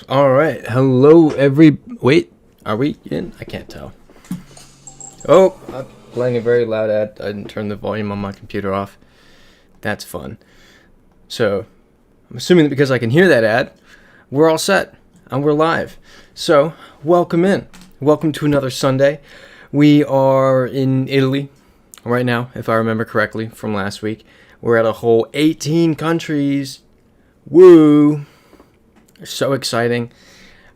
All right. Hello, Wait, are we in? I can't tell. Oh, I'm playing a very loud ad. I didn't turn the volume on my computer off. That's fun. So, I'm assuming that because I can hear that ad, we're all set and we're live. So, welcome in. Welcome to another Sunday. We are in Italy right now, if I remember correctly from last week. We're at a whole 18 countries. Woo! So exciting.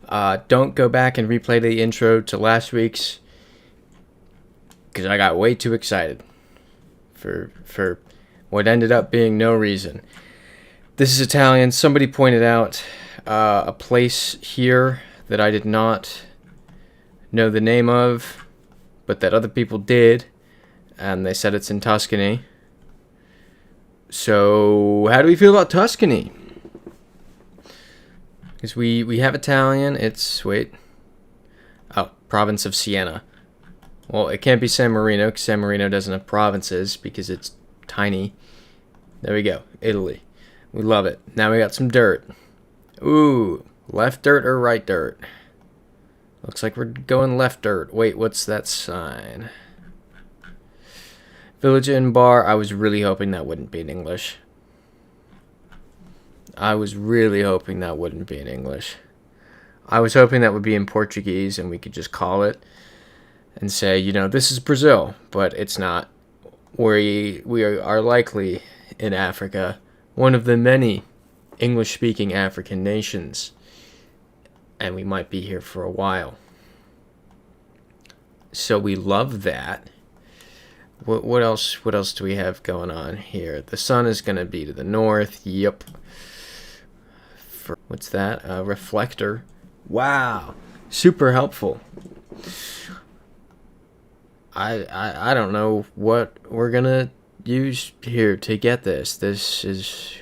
Don't go back and replay the intro to last week's because I got way too excited for what ended up being no reason. This is Italian. Somebody pointed out a place here that I did not know the name of, but that other people did, and they said it's in Tuscany. So, how do we feel about Tuscany? Because we have Italian. It's, province of Siena. Well, it can't be San Marino, because San Marino doesn't have provinces, because it's tiny. There we go. Italy. We love it. Now we got some dirt. Ooh, left dirt or right dirt? Looks like we're going left dirt. Wait, what's that sign? Village Inn Bar. I was really hoping that wouldn't be in English. I was really hoping that wouldn't be in English. I was hoping that would be in Portuguese and we could just call it and say, you know, this is Brazil, but it's not. We are likely in Africa, one of the many English-speaking African nations, and we might be here for a while. So we love that. What else do we have going on here? The sun is going to be to the north. Yep. What's that? A reflector. Wow. Super helpful. I don't know what we're going to use here to get this. This is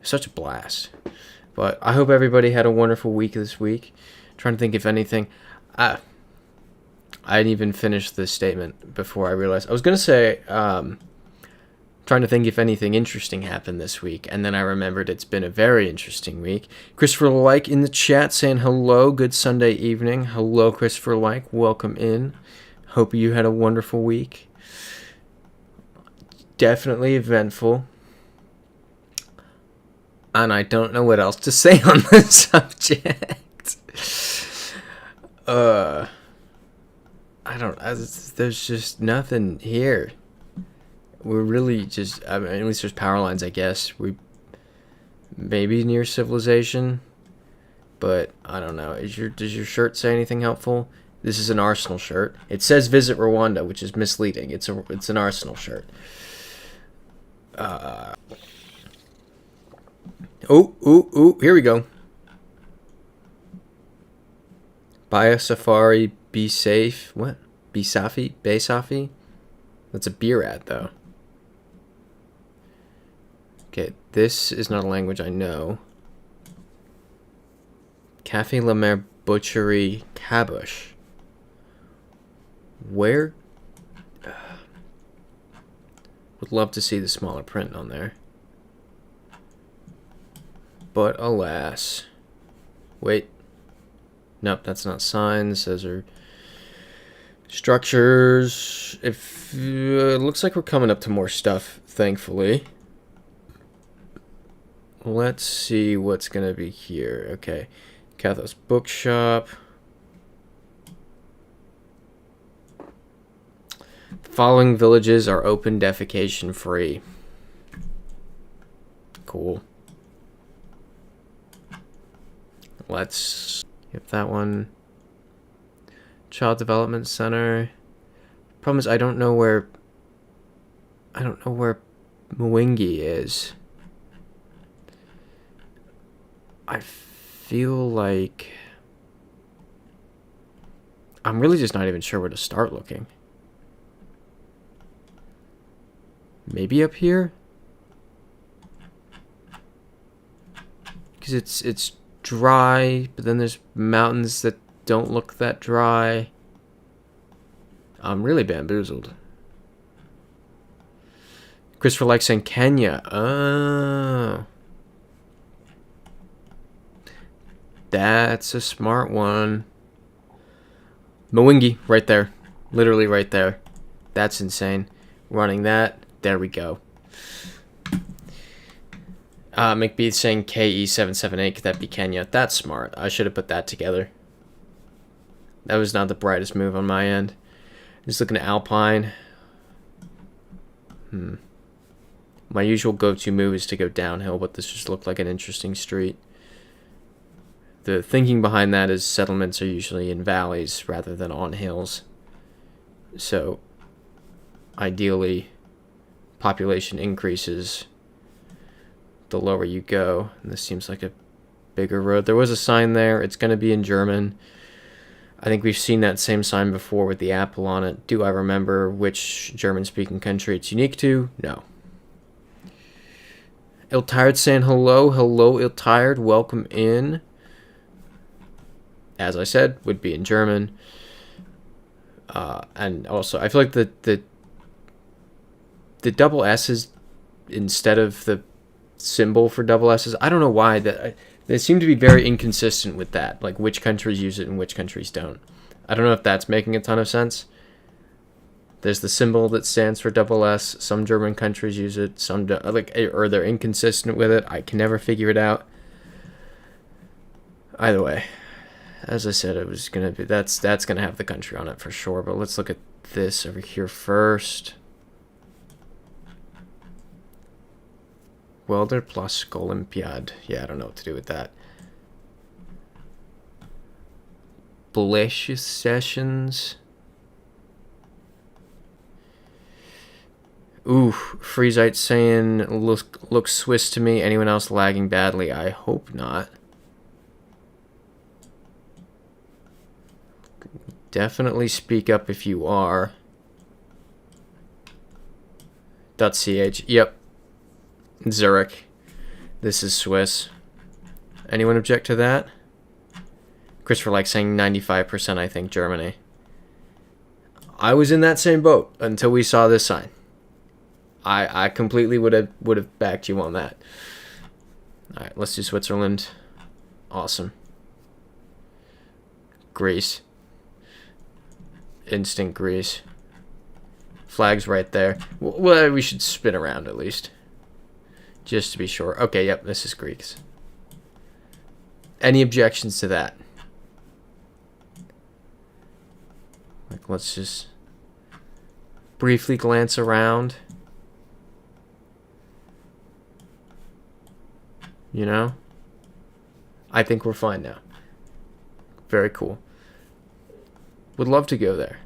such a blast. But I hope everybody had a wonderful week this week. Trying to think if anything... I didn't even finish this statement before I realized. I was going to say... trying to think if anything interesting happened this week, and then I remembered it's been a very interesting week. Christopher Like in the chat saying hello, good Sunday evening. Hello, Christopher Like, welcome in. Hope you had a wonderful week. Definitely eventful. And I don't know what else to say on this subject. There's just nothing here. We're really just, at least there's power lines, I guess. We maybe near civilization, but I don't know. Does your shirt say anything helpful? This is an Arsenal shirt. It says visit Rwanda, which is misleading. It's an Arsenal shirt. Here we go. Buy a safari, be safe. What? Be Safi? Bay Safi? That's a beer ad, though. Okay, this is not a language I know. Café La Mer Butchery Caboche. Where? Would love to see the smaller print on there. But alas. Wait. Nope, that's not signs. Those are structures. It looks like we're coming up to more stuff, thankfully. Let's see what's going to be here. Okay. Cathos Bookshop. The following villages are open defecation free. Cool. Let's get that one. Child Development Center. Problem is I don't know where Mwingi is. I feel like I'm really just not even sure where to start looking. Maybe up here? Because it's dry, but then there's mountains that don't look that dry. I'm really bamboozled. Christopher Like saying Kenya. Oh. That's a smart one. Mwingi, right there. Literally right there. That's insane. Running that. There we go. McBeath saying KE778. Could that be Kenya? That's smart. I should have put that together. That was not the brightest move on my end. Just looking at Alpine. My usual go-to move is to go downhill, but this just looked like an interesting street. The thinking behind that is settlements are usually in valleys rather than on hills. So, ideally, population increases the lower you go. And this seems like a bigger road. There was a sign there. It's going to be in German. I think we've seen that same sign before with the apple on it. Do I remember which German-speaking country it's unique to? No. Iltired saying hello. Hello, Iltired. Welcome in. As I said, would be in German. And also, I feel like the double S's instead of the symbol for double S's, I don't know why. They seem to be very inconsistent with that. Like, which countries use it and which countries don't. I don't know if that's making a ton of sense. There's the symbol that stands for double S. Some German countries use it. Some don't, or they're inconsistent with it. I can never figure it out. Either way, as I said, it was gonna be that's gonna have the country on it for sure. But let's look at this over here first. Welder plus Olympiad. Yeah, I don't know what to do with that. Blesius sessions. Ooh, Freezite saying looks Swiss to me. Anyone else lagging badly? I hope not. Definitely speak up if you are. .ch. Yep. Zurich. This is Swiss. Anyone object to that? Christopher like saying 95%, I think, Germany. I was in that same boat until we saw this sign. I completely would have backed you on that. Alright, let's do Switzerland. Awesome. Greece. Instant Greece. Flag's right there. Well, we should spin around at least. Just to be sure. Okay, yep, this is Greeks. Any objections to that? Like, let's just briefly glance around. You know? I think we're fine now. Very cool. Would love to go there.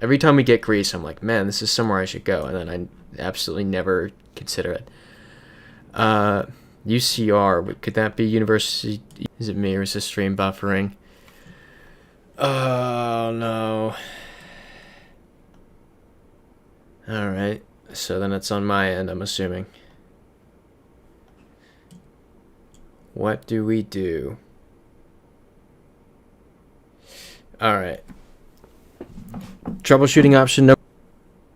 Every time we get Greece, I'm like, man, this is somewhere I should go. And then I absolutely never consider it. UCR, could that be university? Is it me or is this stream buffering? Oh, no. Alright, so then it's on my end, I'm assuming. What do we do? Alright. Troubleshooting option, no.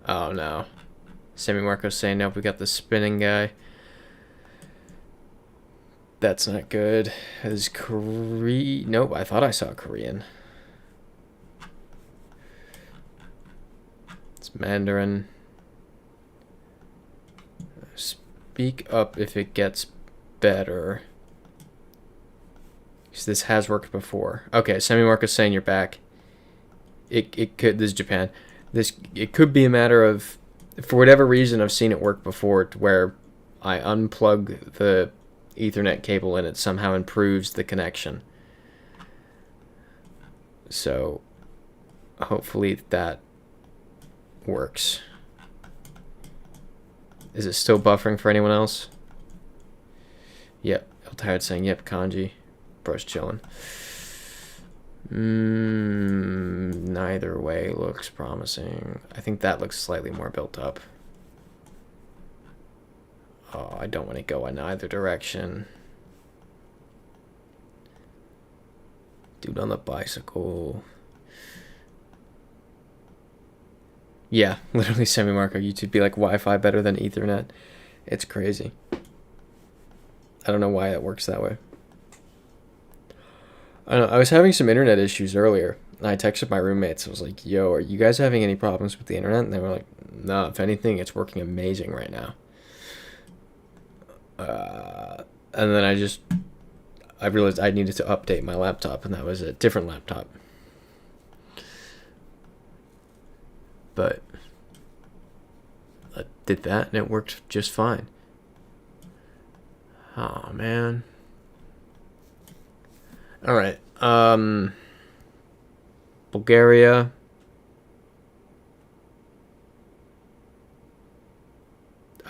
Oh, no. Sammy Marco's saying, nope, we got the spinning guy. That's not good. Is Korean? Nope, I thought I saw Korean. It's Mandarin. Speak up if it gets better. Because this has worked before. Okay, Sammy Marco's saying you're back. It could, this is Japan. It could be a matter of, for whatever reason, I've seen it work before to where I unplug the Ethernet cable and it somehow improves the connection. So hopefully that works. Is it still buffering for anyone else? Yep. Tired saying yep, kanji. Bro's chilling. Neither way looks promising. I think that looks slightly more built up. Oh, I don't want to go in either direction. Dude on the bicycle. Yeah, literally semi-marco YouTube be like Wi-Fi better than Ethernet. It's crazy. I don't know why it works that way. I was having some internet issues earlier. And I texted my roommates. I was like, yo, are you guys having any problems with the internet? And they were like, no, if anything, it's working amazing right now. And then I realized I needed to update my laptop, and that was a different laptop. But I did that, and it worked just fine. Oh, man. All right. Bulgaria.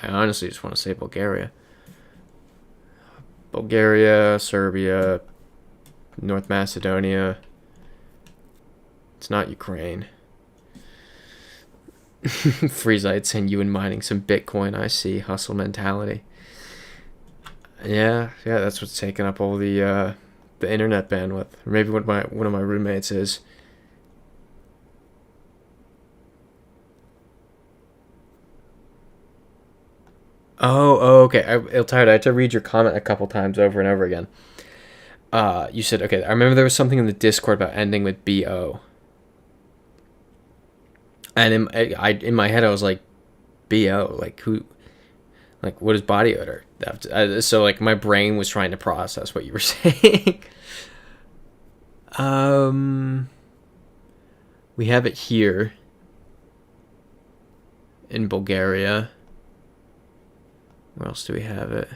I honestly just want to say Bulgaria. Bulgaria, Serbia, North Macedonia. It's not Ukraine. Freezite saying you and mining some Bitcoin. I see. Hustle mentality. Yeah, that's what's taking up all the internet bandwidth. Or maybe what one of my roommates is. Oh, okay. I'm tired. I had to read your comment a couple times over and over again. You said, okay, I remember there was something in the Discord about ending with BO. And in my head, I was like, BO? Like, who? Like, what is body odor? So, like, my brain was trying to process what you were saying. We have it here in Bulgaria. Where else do we have it?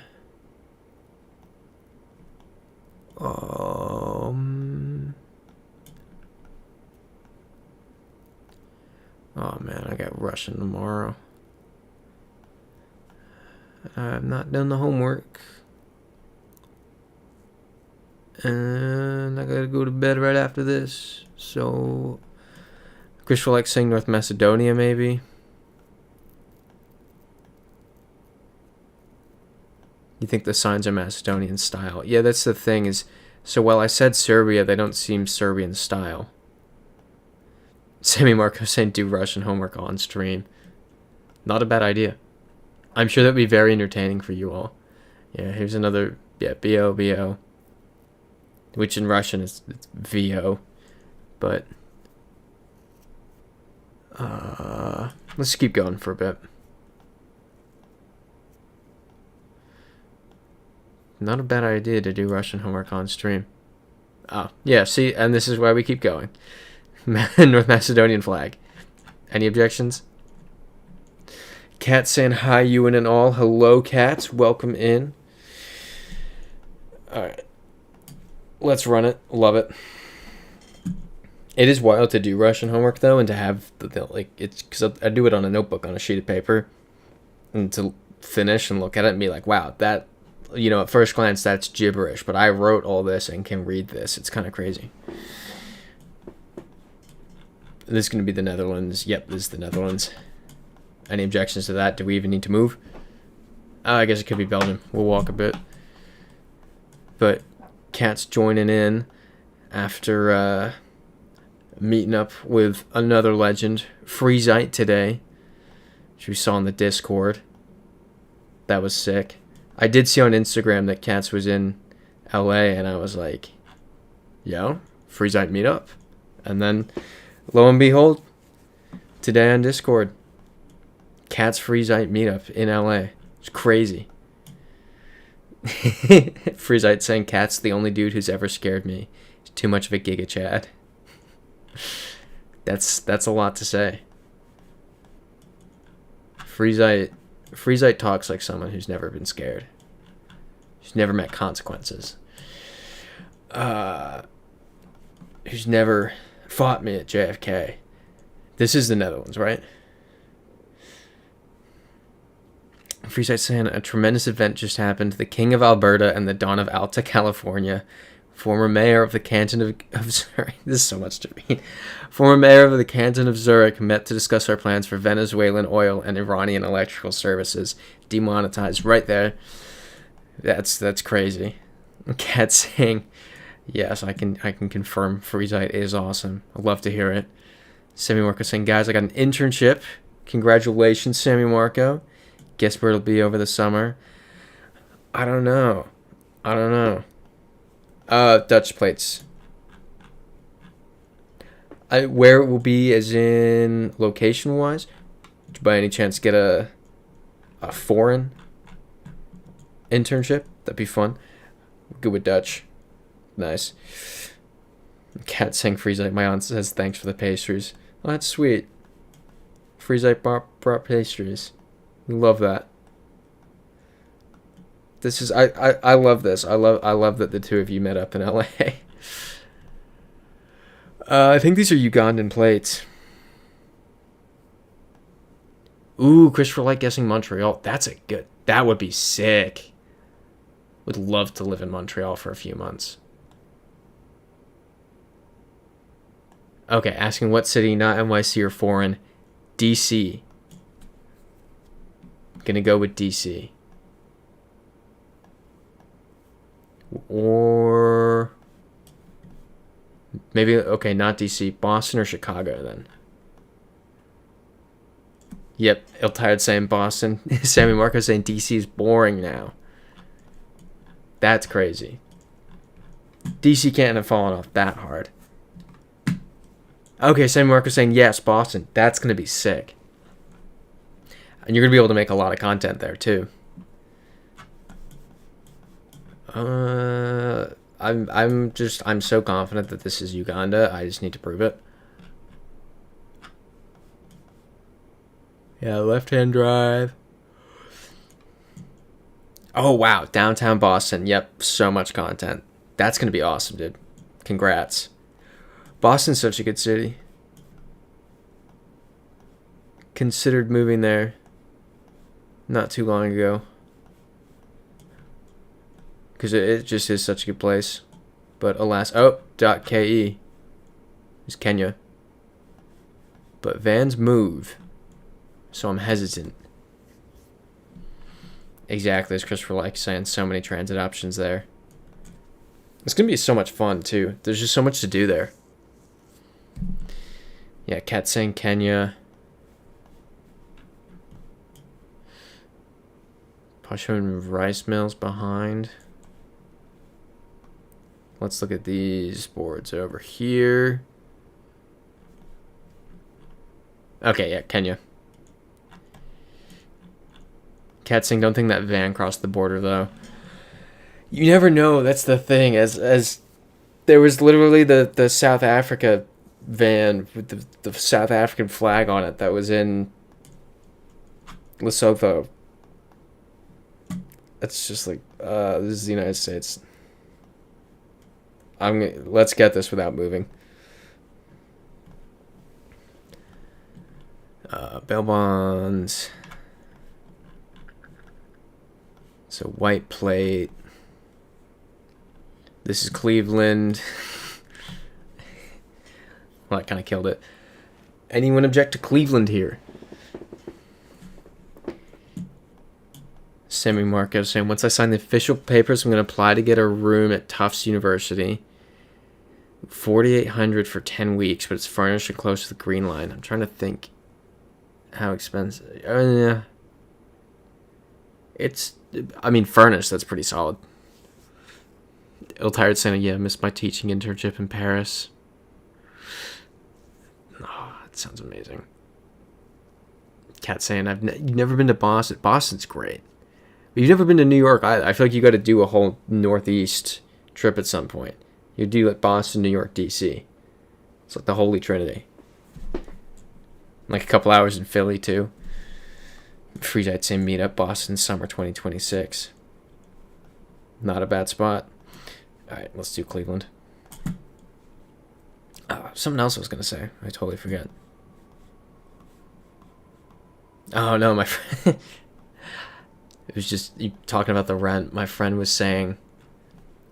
Oh, man, I got Russian tomorrow. I've not done the homework. And I gotta go to bed right after this. So, Chris will like saying North Macedonia, maybe. You think the signs are Macedonian style? Yeah, that's the thing is, so while I said Serbia, they don't seem Serbian style. Sammy Marco saying do Russian homework on stream. Not a bad idea. I'm sure that would be very entertaining for you all. Yeah, here's another, BO. Which in Russian it's VO. But, let's keep going for a bit. Not a bad idea to do Russian homework on stream. Oh, yeah, see, and this is why we keep going. North Macedonian flag. Any objections? Cat saying hi, Ewan and all. Hello, cats. Welcome in. Alright. Let's run it. Love it. It is wild to do Russian homework, though, and to have, it's because I do it on a notebook on a sheet of paper. And to finish and look at it and be like, wow, that, at first glance, that's gibberish. But I wrote all this and can read this. It's kind of crazy. This is going to be the Netherlands. Yep, this is the Netherlands. Any objections to that? Do we even need to move? I guess it could be Belgium. We'll walk a bit. But Cat's joining in after meeting up with another legend, Freezite, today, which we saw in the Discord. That was sick. I did see on Instagram that Cats was in LA, and I was like, yo, Freezite meetup. And then, lo and behold, today on Discord, Cats Freezite meetup in LA. It's crazy. Freezite saying Cat's the only dude who's ever scared me. He's too much of a Giga Chad. That's a lot to say. Freezite talks like someone who's never been scared. Who's never met consequences. Who's never fought me at JFK. This is the Netherlands, right? Freezite saying a tremendous event just happened. The King of Alberta and the Dawn of Alta, California. Former mayor of the canton of Zurich. This is so much to read. Former mayor of the canton of Zurich met to discuss our plans for Venezuelan oil and Iranian electrical services. Demonetized right there. That's crazy. Cat saying, yes, I can confirm Freezite is awesome. I'd love to hear it. Sammy Marco saying, guys, I got an internship. Congratulations, Sammy Marco. Guess where it'll be over the summer? I don't know. Dutch plates. Where it will be, as in location wise. Did you by any chance get a foreign internship? That'd be fun. Good with Dutch. Nice. Cat saying Freezite. My aunt says thanks for the pastries. Oh, that's sweet. Freezite brought pastries. We love that. This is I love this. I love that the two of you met up in LA. I think these are Ugandan plates. Ooh, Christopher Light guessing Montreal. That's a good. That would be sick. Would love to live in Montreal for a few months. Okay, asking what city, not NYC or foreign. DC. Gonna go with DC. Or maybe, okay, not DC. Boston or Chicago then. Yep, Tired saying Boston. Sammy Marco saying DC is boring now. That's crazy. DC can't have fallen off that hard. Okay, Sammy Marco saying yes, Boston. That's going to be sick. And you're going to be able to make a lot of content there too. I'm so confident that this is Uganda. I just need to prove it. Yeah, left-hand drive. Oh, wow. Downtown Boston. Yep, so much content. That's going to be awesome, dude. Congrats. Boston's such a good city. Considered moving there not too long ago. Because it just is such a good place. But alas, .ke is Kenya. But vans move. So I'm hesitant. Exactly, as Christopher likes saying, so many transit options there. It's going to be so much fun, too. There's just so much to do there. Yeah, Cat saying Kenya. Showing rice mills behind. Let's look at these boards over here. Okay, yeah, Kenya. Cat saying, don't think that van crossed the border, though. You never know. That's the thing. As there was literally the South Africa van with the South African flag on it that was in Lesotho. It's just like, this is the United States. Let's get this without moving. Bail bonds. So white plate. This is Cleveland. Well, that kind of killed it. Anyone object to Cleveland here? Sammy Marco saying, once I sign the official papers, I'm going to apply to get a room at Tufts University. $4,800 for 10 weeks, but it's furnished and close to the Green Line. I'm trying to think how expensive. Yeah. It's, I mean, furnished, that's pretty solid. Tired saying, yeah, I missed my teaching internship in Paris. Oh, that sounds amazing. Cat saying, you've never been to Boston. Boston's great. But you've never been to New York. I feel like you got to do a whole Northeast trip at some point. You do like Boston, New York, DC. It's like the Holy Trinity. Like a couple hours in Philly, too. Freezite saying meetup, Boston, summer 2026. Not a bad spot. Alright, let's do Cleveland. Something else I was going to say. I totally forget. Oh, no, my friend. It was just you talking about the rent. My friend was saying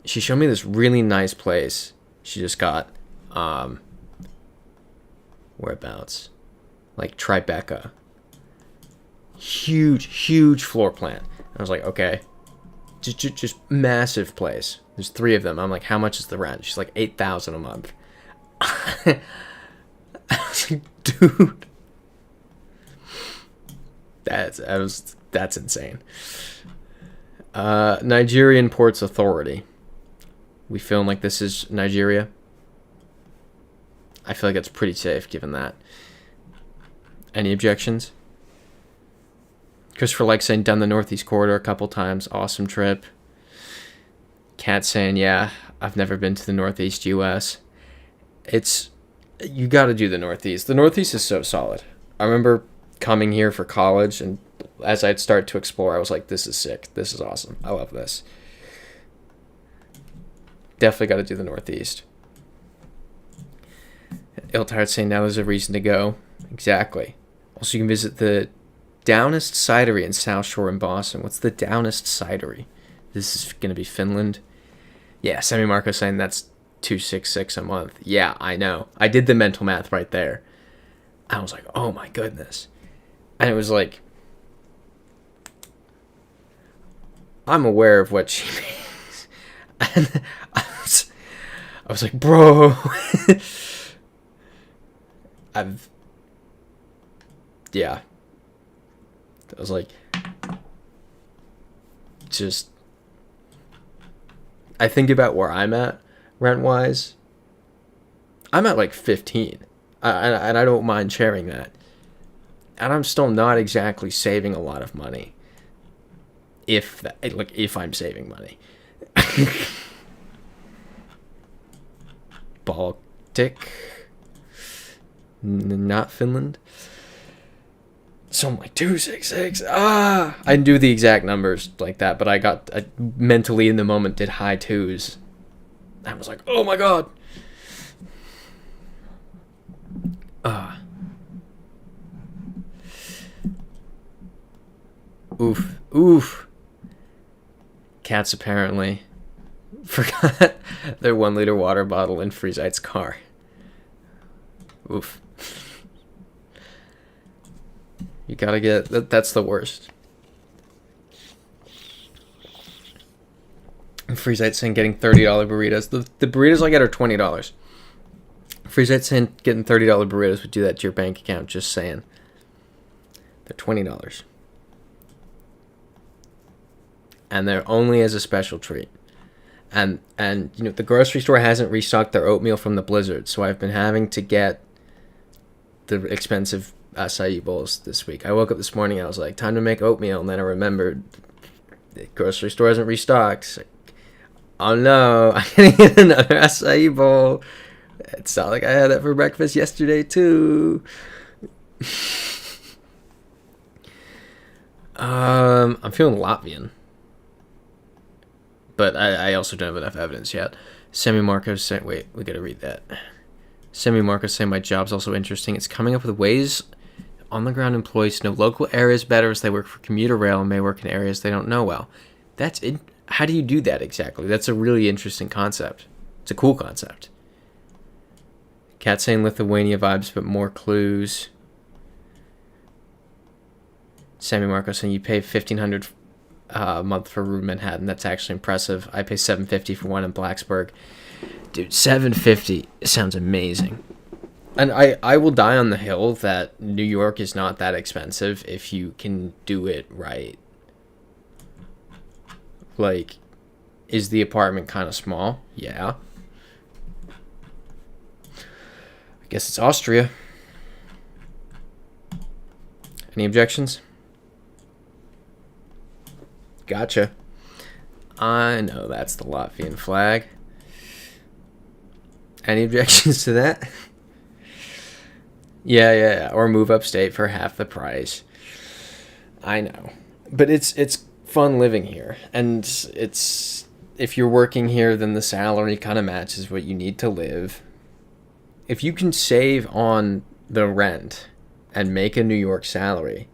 she showed me this really nice place she just got. Whereabouts? Like Tribeca. Huge floor plan. I was like, okay. Just massive place. There's 3 of them. I'm like, how much is the rent? She's like, $8,000 a month. I was like, dude. That's insane. Nigerian Ports Authority. We feeling like this is Nigeria? I feel like it's pretty safe given that. Any objections? Christopher likes saying done the Northeast Corridor a couple times. Awesome trip. Cat saying, yeah, I've never been to the Northeast US. You got to do the Northeast. The Northeast is so solid. I remember coming here for college, and as I'd start to explore, I was like, this is sick. This is awesome. I love this. Definitely got to do the Northeast. Iltard saying now there's a reason to go. Exactly. Also, you can visit the Downest Cidery in South Shore in Boston. What's the Downest Cidery? This is going to be Finland. Yeah, Semi Marco saying that's $266 a month. Yeah, I know. I did the mental math right there. I was like, oh my goodness. And it was like, I'm aware of what she means. And I was like, bro. Yeah. I was like, just, I think about where I'm at rent-wise. I'm at like 15. And I don't mind sharing that. And I'm still not exactly saving a lot of money. If I'm saving money. Baltic. Not Finland. So I'm like, 266. I didn't do the exact numbers like that, but I mentally in the moment did high twos. I was like, oh my god. Oof. Cats apparently forgot their 1 liter water bottle in Freezite's car. Oof. You gotta get that's the worst. Freezite saying getting $30 burritos. The burritos I get are $20. Freezite saying getting $30 burritos would do that to your bank account. Just saying. They're $20. And they're only as a special treat. And you know, the grocery store hasn't restocked their oatmeal from the blizzard, so I've been having to get the expensive acai bowls this week. I woke up this morning, I was like, time to make oatmeal, and then I remembered the grocery store hasn't restocked. Like, oh no, I can't get another acai bowl. It's not like I had that for breakfast yesterday too. I'm feeling Latvian. But I also don't have enough evidence yet. Semi Marcos saying, wait, we gotta read that. Semi Marcos saying my job's also interesting. It's coming up with ways on the ground employees to know local areas better as they work for commuter rail and may work in areas they don't know well. That's it. How do you do that exactly? That's a really interesting concept. It's a cool concept. Cat saying Lithuania vibes, but more clues. Sammy Marcos saying you pay $1,500 a month for a room in Manhattan. That's actually impressive. I pay $750 for one in Blacksburg. Dude, $750 sounds amazing. And I will die on the hill that New York is not that expensive if you can do it right. Like, is the apartment kind of small? Yeah. I guess it's Austria. Any objections? Gotcha. I know that's the Latvian flag. Any objections to that? Yeah. Or move upstate for half the price. I know. But it's fun living here. And it's, if you're working here, then the salary kind of matches what you need to live. If you can save on the rent and make a New York salary,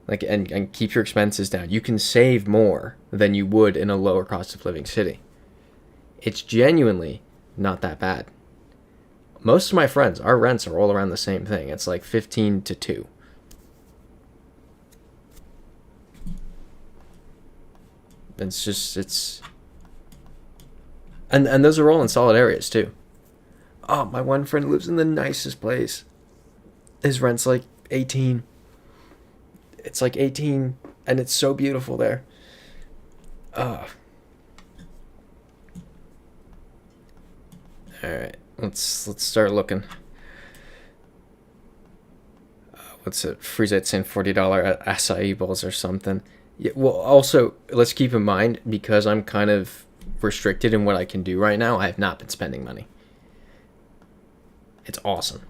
like, and keep your expenses down, you can save more than you would in a lower cost of living city. It's genuinely not that bad. Most of my friends, our rents are all around the same thing. It's like 15 to 2. And those are all in solid areas too. Oh, my one friend lives in the nicest place. His rent's like 18. It's like 18, and it's so beautiful there. All right, let's start looking. What's it? Freezite saying $40 acai bowls or something. Yeah. Well, also let's keep in mind, because I'm kind of restricted in what I can do right now, I have not been spending money. It's awesome.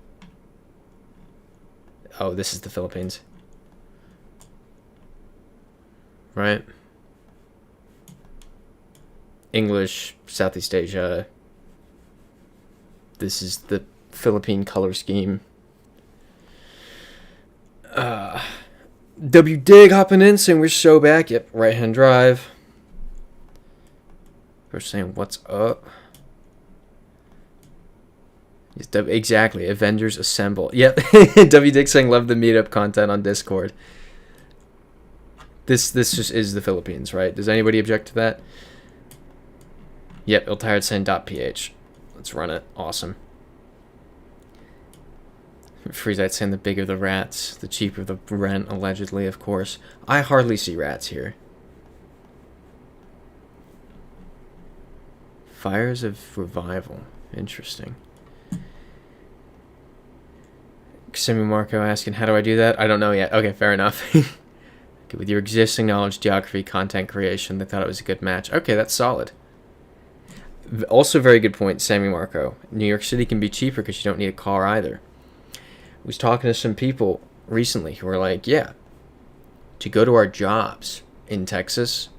Oh, this is the Philippines, right? English, Southeast Asia. This is the Philippine color scheme. W Dig hopping in saying we're so back. Yep, right hand drive. We're saying what's up. Exactly. Avengers Assemble. Yep. W Dig saying love the meetup content on Discord. This just is the Philippines, right? Does anybody object to that? Yep. Iltired saying .ph. Let's run it. Awesome. Freezite saying the bigger the rats, the cheaper the rent, allegedly, of course. I hardly see rats here. Fires of Revival. Interesting. Simi Marco asking, how do I do that? I don't know yet. Okay, fair enough. Okay, with your existing knowledge, geography, content creation, they thought it was a good match. Okay, that's solid. Also, very good point, Sammy Marco. New York City can be cheaper because you don't need a car either. I was talking to some people recently who were like, yeah, to go to our jobs in Texas,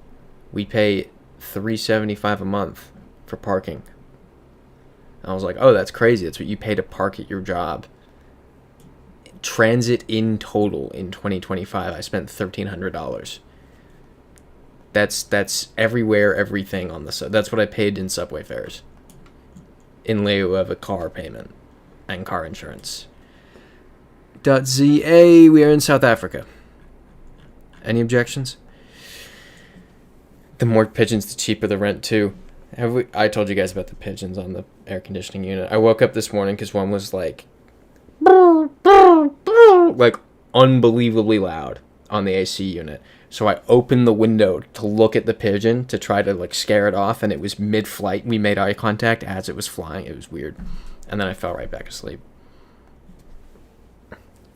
we pay $375 a month for parking. I was like, oh, that's crazy. That's what you pay to park at your job. Transit in total in 2025, I spent $1,300. That's everywhere, everything on the that's what I paid in subway fares, in lieu of a car payment and car insurance. .za, we are in South Africa. Any objections? The more pigeons, the cheaper the rent too. I told you guys about the pigeons on the air conditioning unit. I woke up this morning because one was like unbelievably loud on the AC unit. So I opened the window to look at the pigeon to try to like scare it off, and it was mid-flight. We made eye contact as it was flying. It was weird. And then I fell right back asleep.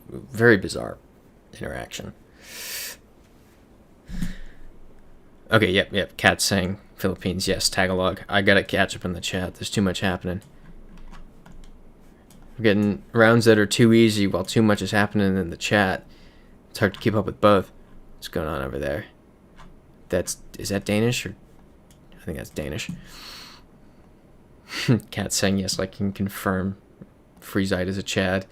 Very bizarre interaction. Okay, yep. Cat's saying Philippines, yes. Tagalog. I gotta catch up in the chat. There's too much happening. We're getting rounds that are too easy while too much is happening in the chat. It's hard to keep up with both. What's going on over there? Is that Danish? Or I think that's Danish. Cat's saying yes, I can confirm. Freezite is a Chad.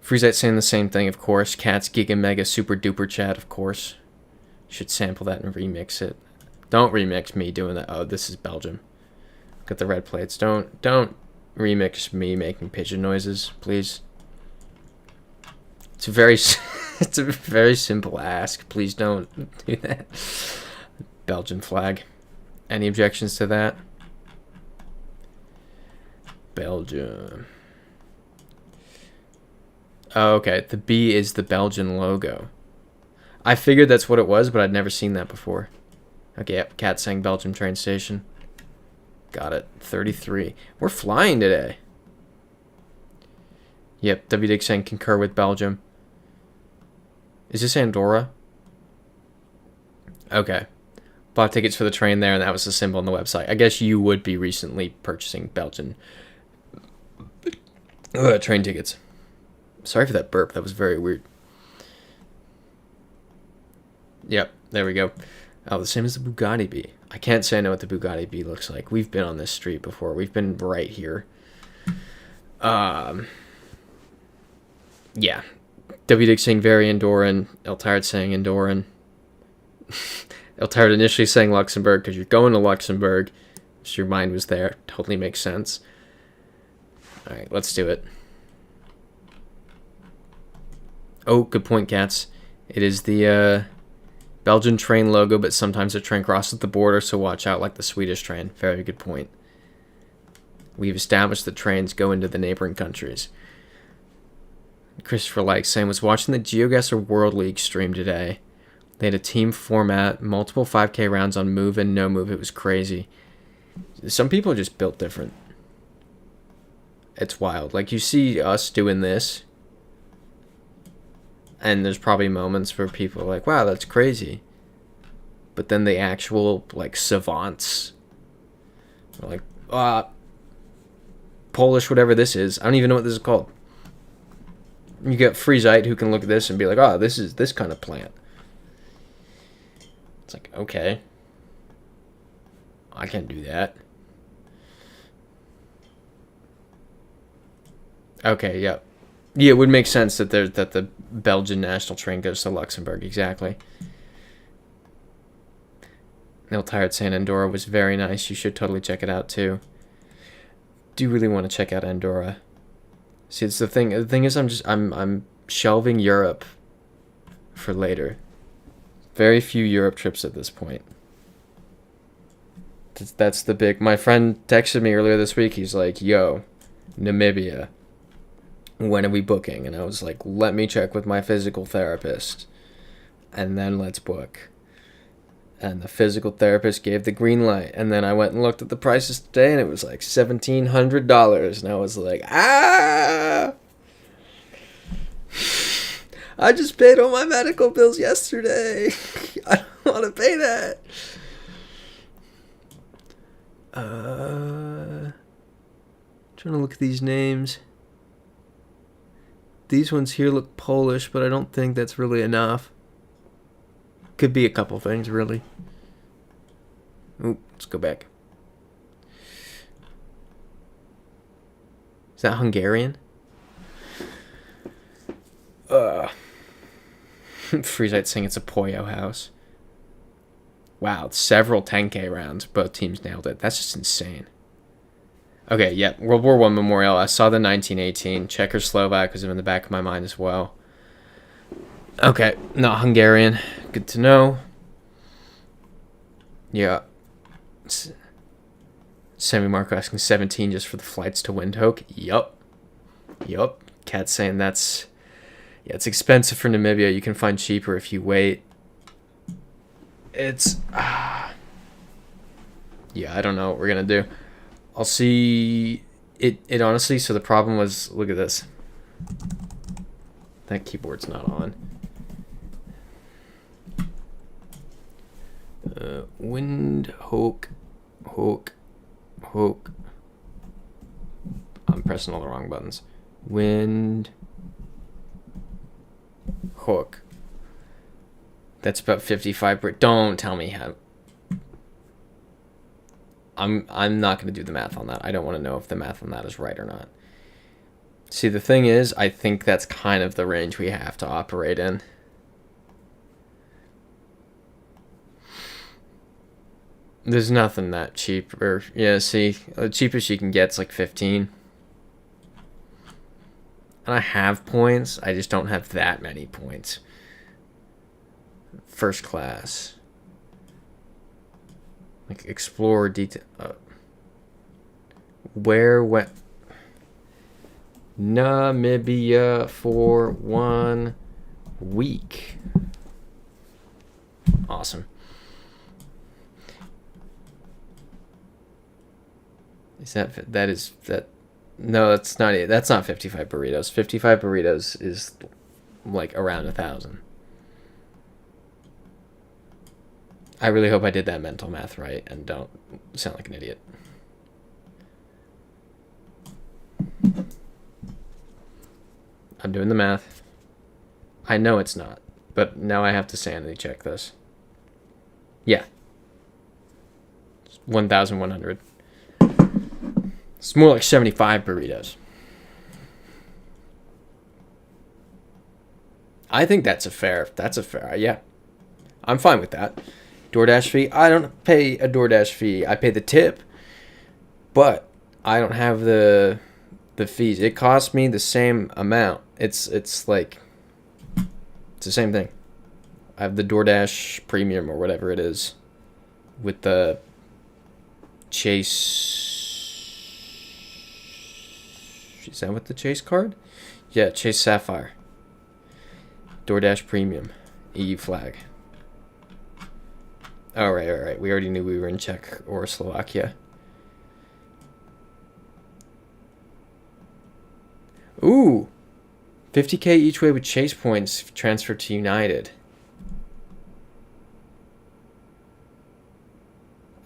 Freezite saying the same thing, of course. Cat's Giga Mega Super Duper Chad, of course. Should sample that and remix it. Don't remix me doing that. Oh, this is Belgium. Got the red plates. Don't remix me making pigeon noises, please. It's a very simple ask. Please don't do that. Belgian flag. Any objections to that? Belgium. Oh, okay. The B is the Belgian logo. I figured that's what it was, but I'd never seen that before. Okay, yep. Cat saying Belgium train station. Got it. 33. We're flying today. Yep. W Dick saying concur with Belgium. Is this Andorra? Okay. Bought tickets for the train there, and that was the symbol on the website. I guess you would be recently purchasing Belgian train tickets. Sorry for that burp. That was very weird. Yep, there we go. Oh, the same as the Bugatti Bee. I can't say I know what the Bugatti Bee looks like. We've been on this street before. We've been right here. Yeah. W Dick saying very Andorran. Eltired saying Andorran. Eltired initially saying Luxembourg because you're going to Luxembourg. So your mind was there. Totally makes sense. Alright, let's do it. Oh, good point, Cats. It is the Belgian train logo, but sometimes the train crosses the border, so watch out like the Swedish train. Very good point. We've established that trains go into the neighboring countries. Christopher Like saying, was watching the GeoGuessr World League stream today. They had a team format, multiple 5K rounds on move and no move. It was crazy. Some people are just built different. It's wild. Like, you see us doing this, and there's probably moments where people are like, wow, that's crazy. But then the actual, like, savants are like, Polish, whatever this is. I don't even know what this is called. You get Friesite who can look at this and be like, oh, this is this kind of plant. It's like, okay. I can't do that. Okay, yep. Yeah, it would make sense that the Belgian national train goes to Luxembourg, exactly. Neil Tired saying Andorra was very nice. You should totally check it out too. Do really want to check out Andorra. See, it's the thing. The thing is, I'm shelving Europe for later. Very few Europe trips at this point. That's the big. My friend texted me earlier this week. He's like, "Yo, Namibia. When are we booking?" And I was like, "Let me check with my physical therapist, and then let's book." And the physical therapist gave the green light. And then I went and looked at the prices today, and it was like $1,700. And I was like, I just paid all my medical bills yesterday. I don't want to pay that. Trying to look at these names. These ones here look Polish, but I don't think that's really enough. Could be a couple things, really. Ooh, let's go back. Is that Hungarian? Friesite saying it's a Poyo house. Wow, several 10K rounds. Both teams nailed it. That's just insane. Okay, yeah, World War I Memorial. I saw the 1918. Czechoslovak was in the back of my mind as well. Okay, not Hungarian. Good to know. Yeah. Sammy Marco asking 17 just for the flights to Windhoek. Yup. Cat saying that's... Yeah, it's expensive for Namibia. You can find cheaper if you wait. It's... Yeah, I don't know what we're going to do. I'll see... It honestly... So the problem was... Look at this. That keyboard's not on. Windhoek. I'm pressing all the wrong buttons. Windhoek. That's about 55. Don't tell me how. I'm not going to do the math on that. I don't want to know if the math on that is right or not. See, the thing is, I think that's kind of the range we have to operate in. There's nothing that cheap. Or, yeah, see, the cheapest you can get is like 15. And I have points. I just don't have that many points. First class. Like, explore detail. Where went... Namibia for 1 week. Awesome. Is that no, that's not it. That's not 55 burritos. 55 burritos is like around 1,000. I really hope I did that mental math right and don't sound like an idiot. I'm doing the math. I know it's not, but now I have to sanity check this. Yeah. 1,100. It's more like 75 burritos. I think that's a fair, yeah. I'm fine with that. DoorDash fee, I don't pay a DoorDash fee. I pay the tip, but I don't have the fees. It costs me the same amount. It's like, it's the same thing. I have the DoorDash premium or whatever it is with the Chase. Is that with the Chase card? Yeah, Chase Sapphire. DoorDash Premium. EU flag. Alright. We already knew we were in Czech or Slovakia. Ooh. 50K each way with chase points transferred to United.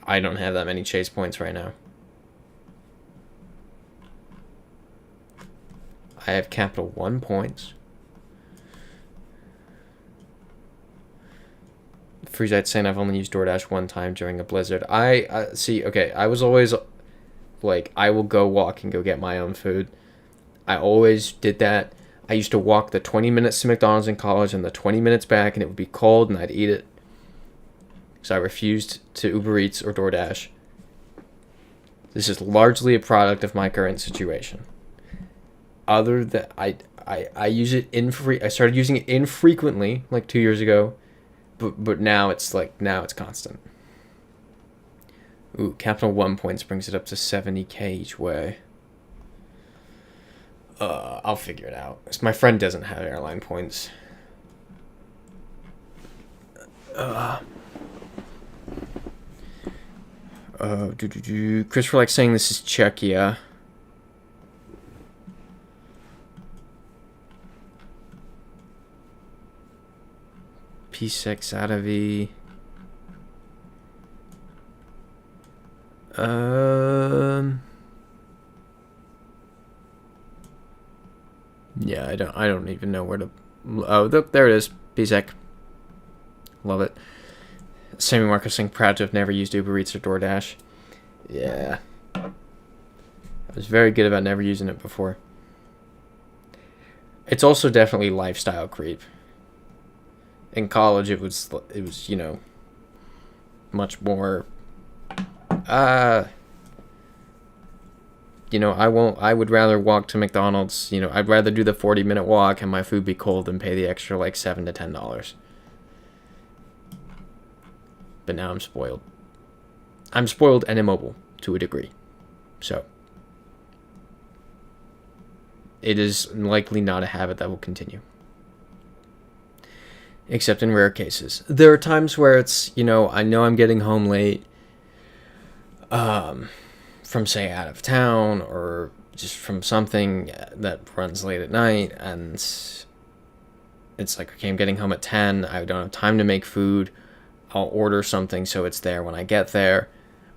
I don't have that many chase points right now. I have Capital One points. Freezite saying I've only used DoorDash one time during a blizzard. I see. Okay, I was always like, I will go walk and go get my own food. I always did that. I used to walk the 20 minutes to McDonald's in college and the 20 minutes back, and it would be cold, and I'd eat it. So I refused to Uber Eats or DoorDash. This is largely a product of my current situation. Other than I use it I started using it infrequently like 2 years ago, but now it's constant. Ooh, Capital One points brings it up to 70K each way. I'll figure it out. My friend doesn't have airline points. Christopher likes saying this is Czechia. P6 out of E. Yeah, I don't even know where to. Oh, there it is. P6. Love it. Sammy Marcus saying proud to have never used Uber Eats or DoorDash. Yeah. I was very good about never using it before. It's also definitely lifestyle creep. In college, it was much more. I would rather walk to McDonald's. I'd rather do the 40-minute walk and my food be cold than pay the extra like $7 to $10. But now I'm spoiled. I'm spoiled and immobile to a degree. So it is likely not a habit that will continue. Except in rare cases. There are times where it's, I know I'm getting home late from, say, out of town or just from something that runs late at night, and it's like, okay, I'm getting home at 10, I don't have time to make food, I'll order something so it's there when I get there.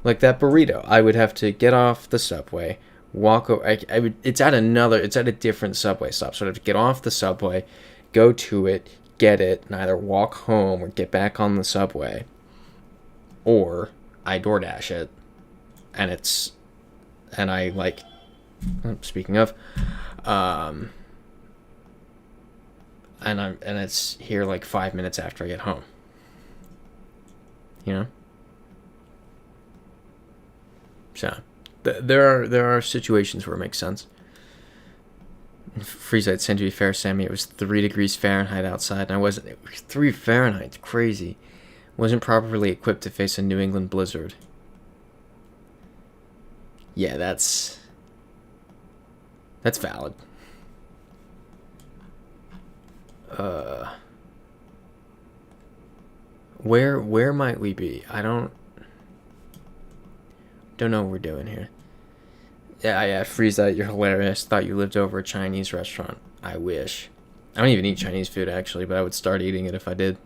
Like that burrito, I would have to get off the subway, walk over, it's at a different subway stop, so I'd have to get off the subway, go to it, get it, and either walk home or get back on the subway, or I DoorDash it, and I like, speaking of, and it's here like 5 minutes after I get home. So there are situations where it makes sense. Freezite said, to be fair, Sammy, it was 3 degrees Fahrenheit outside, and it was 3 Fahrenheit, it's crazy. Wasn't properly equipped to face a New England blizzard. Yeah, that's valid. Where might we be? I don't know what we're doing here. Yeah, Freezite, you're hilarious. Thought you lived over a Chinese restaurant. I wish. I don't even eat Chinese food, actually, but I would start eating it if I did.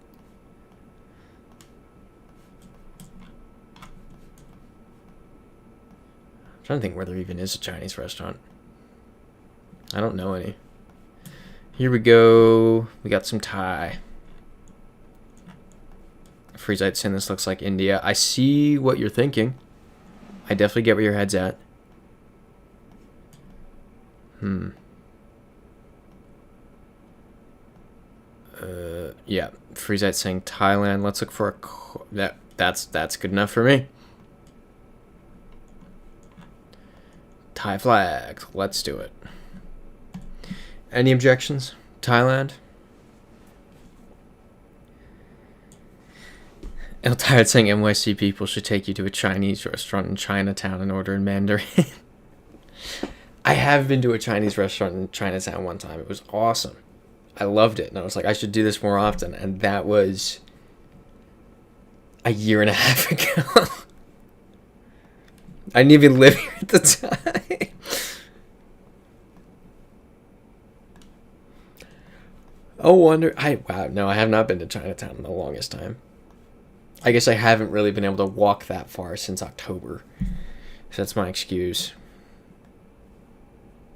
I'm trying to think where there even is a Chinese restaurant. I don't know any. Here we go. We got some Thai. Freezite saying this looks like India. I see what you're thinking. I definitely get where your head's at. Yeah. Freezite saying Thailand. Let's look for that's good enough for me. Thai flag. Let's do it. Any objections? Thailand? El Tired saying NYC people should take you to a Chinese restaurant in Chinatown and order in Mandarin. I have been to a Chinese restaurant in Chinatown one time. It was awesome. I loved it. And I was like, I should do this more often. And that was a year and a half ago. I didn't even live here at the time. Oh, wonder. Wow, no, I have not been to Chinatown in the longest time. I guess I haven't really been able to walk that far since October. So that's my excuse.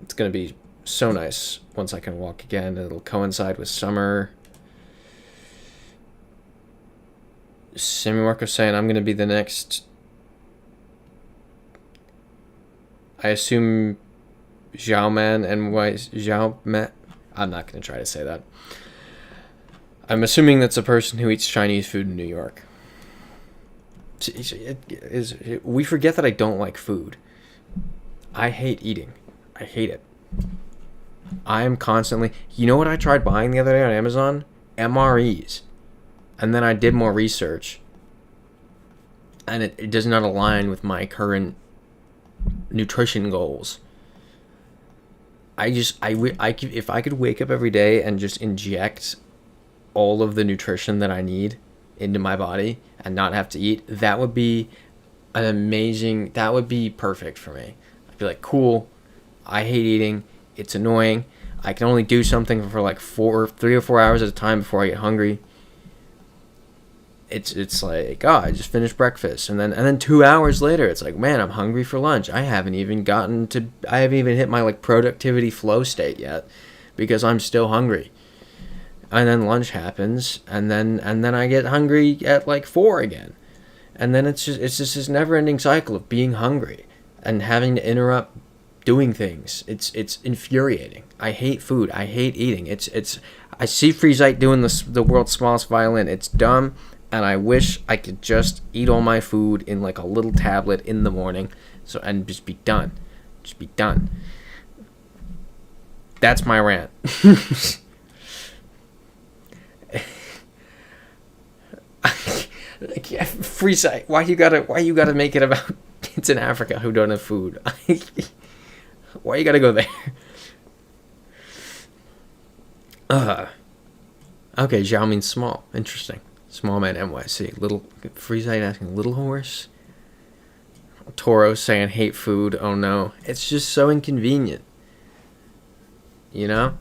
It's going to be so nice once I can walk again. It'll coincide with summer. Sammy Marco saying I'm going to be the next... I assume Xiaoman and Xiaoman. I'm not going to try to say that. I'm assuming that's a person who eats Chinese food in New York. We forget that I don't like food. I hate eating. I hate it. I am constantly... You know what I tried buying the other day on Amazon? MREs. And then I did more research. And it does not align with my current nutrition goals. If I could wake up every day and just inject all of the nutrition that I need into my body and not have to eat, that would be that would be perfect for me. I'd be like, cool, I hate eating, it's annoying, I can only do something for like 3 or 4 hours at a time before I get hungry. It's like, oh, I just finished breakfast, and then 2 hours later, it's like, man, I'm hungry for lunch. I haven't even hit my like productivity flow state yet, because I'm still hungry. And then lunch happens, and then I get hungry at like 4 again, and then it's just this never-ending cycle of being hungry and having to interrupt doing things. It's infuriating. I hate food. I hate eating. I see Friesite doing the world's smallest violin. It's dumb. And I wish I could just eat all my food in like a little tablet in the morning, and just be done. Just be done. That's my rant. Free site. Why you gotta make it about kids in Africa who don't have food? Why you gotta go there? Okay, Zhao means small. Interesting. Small man NYC. Little Freezite asking little horse. Toro saying hate food. Oh no. It's just so inconvenient. You know?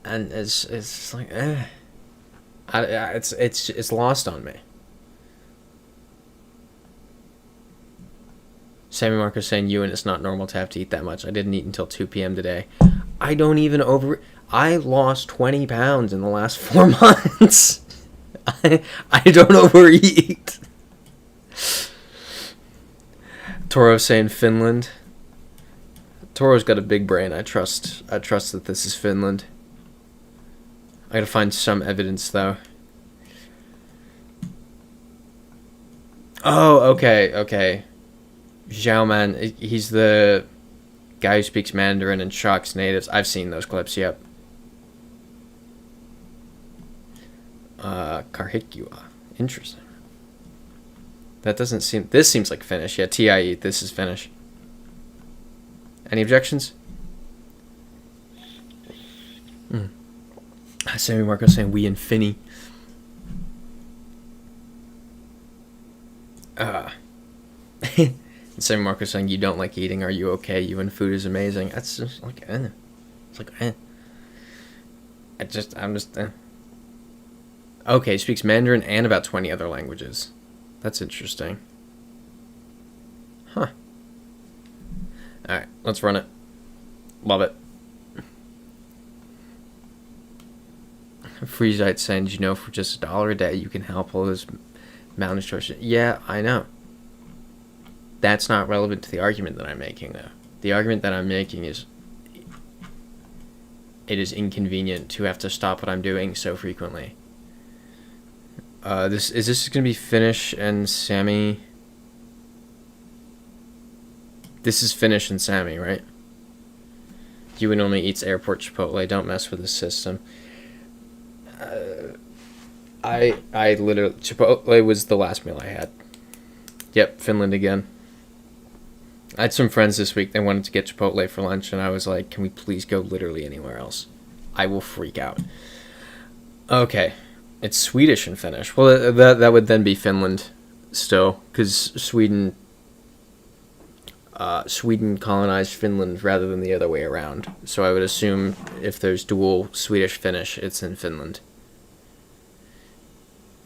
And it's like it's lost on me. Sammy Marcos saying you and it's not normal to have to eat that much. I didn't eat until 2 p.m. today. I lost 20 pounds in the last 4 months. I don't overeat. Toro saying Finland. Toro's got a big brain. I trust that this is Finland. I gotta find some evidence though. Oh, okay. Zhao Man, he's the guy who speaks Mandarin and shocks natives. I've seen those clips, yep. Karhikua. Interesting. This seems like Finnish. Yeah, TIE, this is Finnish. Any objections? Sammy Marco saying we in Finny. Sammy Marco saying you don't like eating. Are you okay? You and food is amazing. That's just like It's like I'm just Okay, he speaks Mandarin and about 20 other languages. That's interesting. Huh. Alright, let's run it. Love it. Freezite saying, you know, for just $1 a day, you can help all those malnutrition. Yeah, I know. That's not relevant to the argument that I'm making, though. The argument that I'm making is it is inconvenient to have to stop what I'm doing so frequently. This going to be Finnish and Sammy? This is Finnish and Sammy, right? Ewan only eats airport Chipotle. Don't mess with the system. I literally... Chipotle was the last meal I had. Yep, Finland again. I had some friends this week. They wanted to get Chipotle for lunch, and I was like, can we please go literally anywhere else? I will freak out. Okay. It's Swedish and Finnish. Well, that would then be Finland still, because Sweden... Sweden colonized Finland rather than the other way around. So I would assume if there's dual Swedish-Finnish, it's in Finland.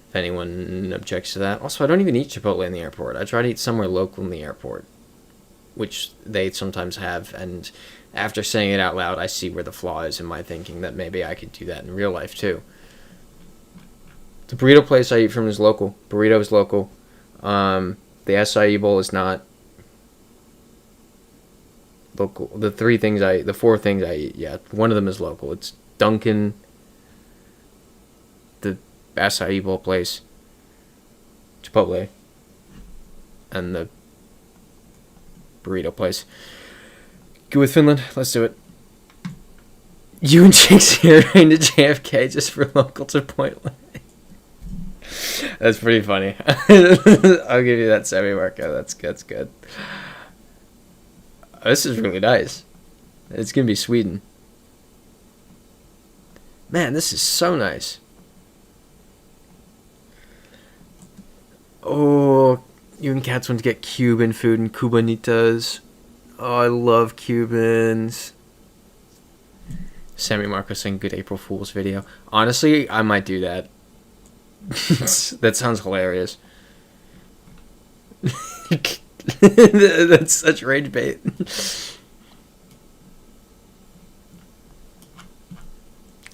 If anyone objects to that. Also, I don't even eat Chipotle in the airport. I try to eat somewhere local in the airport, which they sometimes have, and after saying it out loud, I see where the flaw is in my thinking that maybe I could do that in real life too. The burrito place I eat from is local. Burrito is local. The acai bowl is not local. The four things I eat, yeah, one of them is local. It's Dunkin', the acai bowl place, Chipotle, and the burrito place. Go with Finland. Let's do it. You and Chicks here into JFK just for local Chipotle. That's pretty funny. I'll give you that Sammy Marco. That's good. This is really nice. It's gonna be Sweden. Man, this is so nice. Oh, you and Cats want to get Cuban food and Cubanitas. Oh, I love Cubans. Sammy Marco saying good April Fool's video. Honestly, I might do that. That sounds hilarious. That's such rage bait.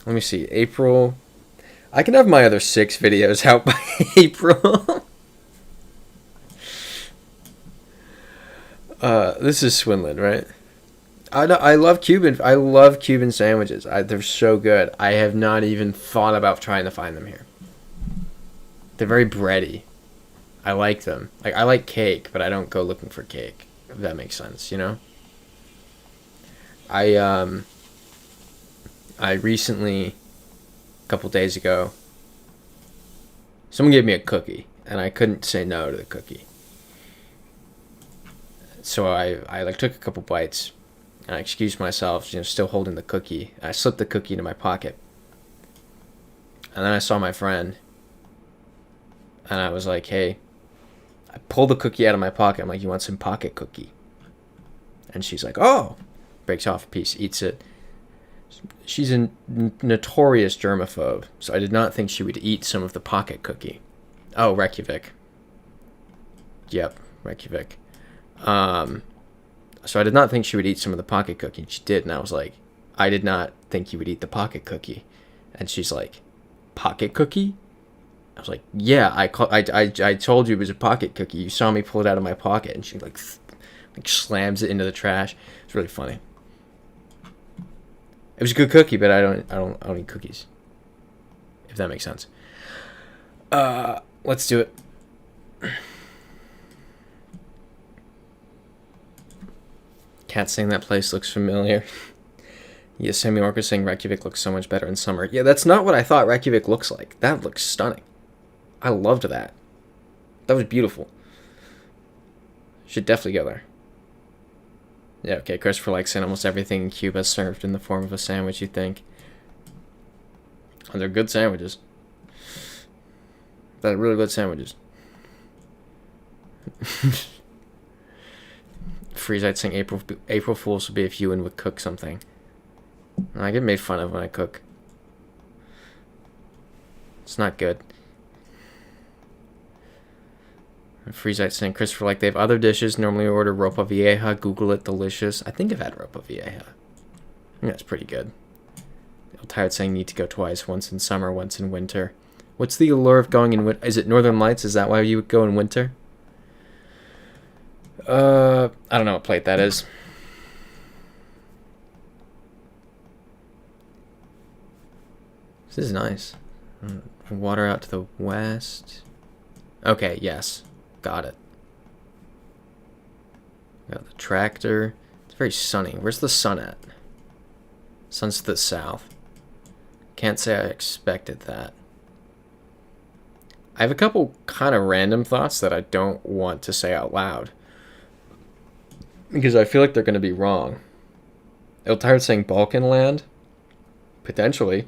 Let me see. April. I can have my other 6 videos out by April. This is Swinland, right? I love Cuban sandwiches. They're so good. I have not even thought about trying to find them here. They're very bready. I like them. Like, I like cake, but I don't go looking for cake, if that makes sense, you know? I recently, a couple days ago, someone gave me a cookie, and I couldn't say no to the cookie. So I like took a couple bites, and I excused myself, still holding the cookie. I slipped the cookie into my pocket. And then I saw my friend, and I was like, hey, I pulled the cookie out of my pocket. I'm like, you want some pocket cookie? And she's like, oh. Breaks off a piece, eats it. She's a notorious germaphobe, so I did not think she would eat some of the pocket cookie. Oh, Reykjavik. Yep, Reykjavik. So I did not think she would eat some of the pocket cookie, and she did, and I was like, I did not think you would eat the pocket cookie. And she's like, pocket cookie? I was like, yeah, I told you it was a pocket cookie. You saw me pull it out of my pocket, and she like slams it into the trash. It's really funny. It was a good cookie, but I don't eat cookies. If that makes sense. Let's do it. Cat saying that place looks familiar. Yeah, Sammy Orca saying Reykjavik looks so much better in summer. Yeah, that's not what I thought Reykjavik looks like. That looks stunning. I loved that. That was beautiful. Should definitely go there. Yeah, okay, Christopher likes saying almost everything in Cuba is served in the form of a sandwich, you think. And they're good sandwiches. They're really good sandwiches. Freezite saying April Fools would be if Ewan would cook something. I get made fun of when I cook. It's not good. Freezite saying Christopher like they have other dishes. Normally order ropa vieja. Google it, delicious. I think I've had ropa vieja. I think that's pretty good. Tired saying need to go twice. Once in summer, once in winter. What's the allure of going in winter? Is it Northern Lights? Is that why you would go in winter? I don't know what plate that is. This is nice. Water out to the west. Okay, yes. Got it. Got the tractor. It's very sunny. Where's the sun at? Sun's to the south. Can't say I expected that. I have a couple kind of random thoughts that I don't want to say out loud, because I feel like they're going to be wrong. I'm tired saying Balkan land? Potentially.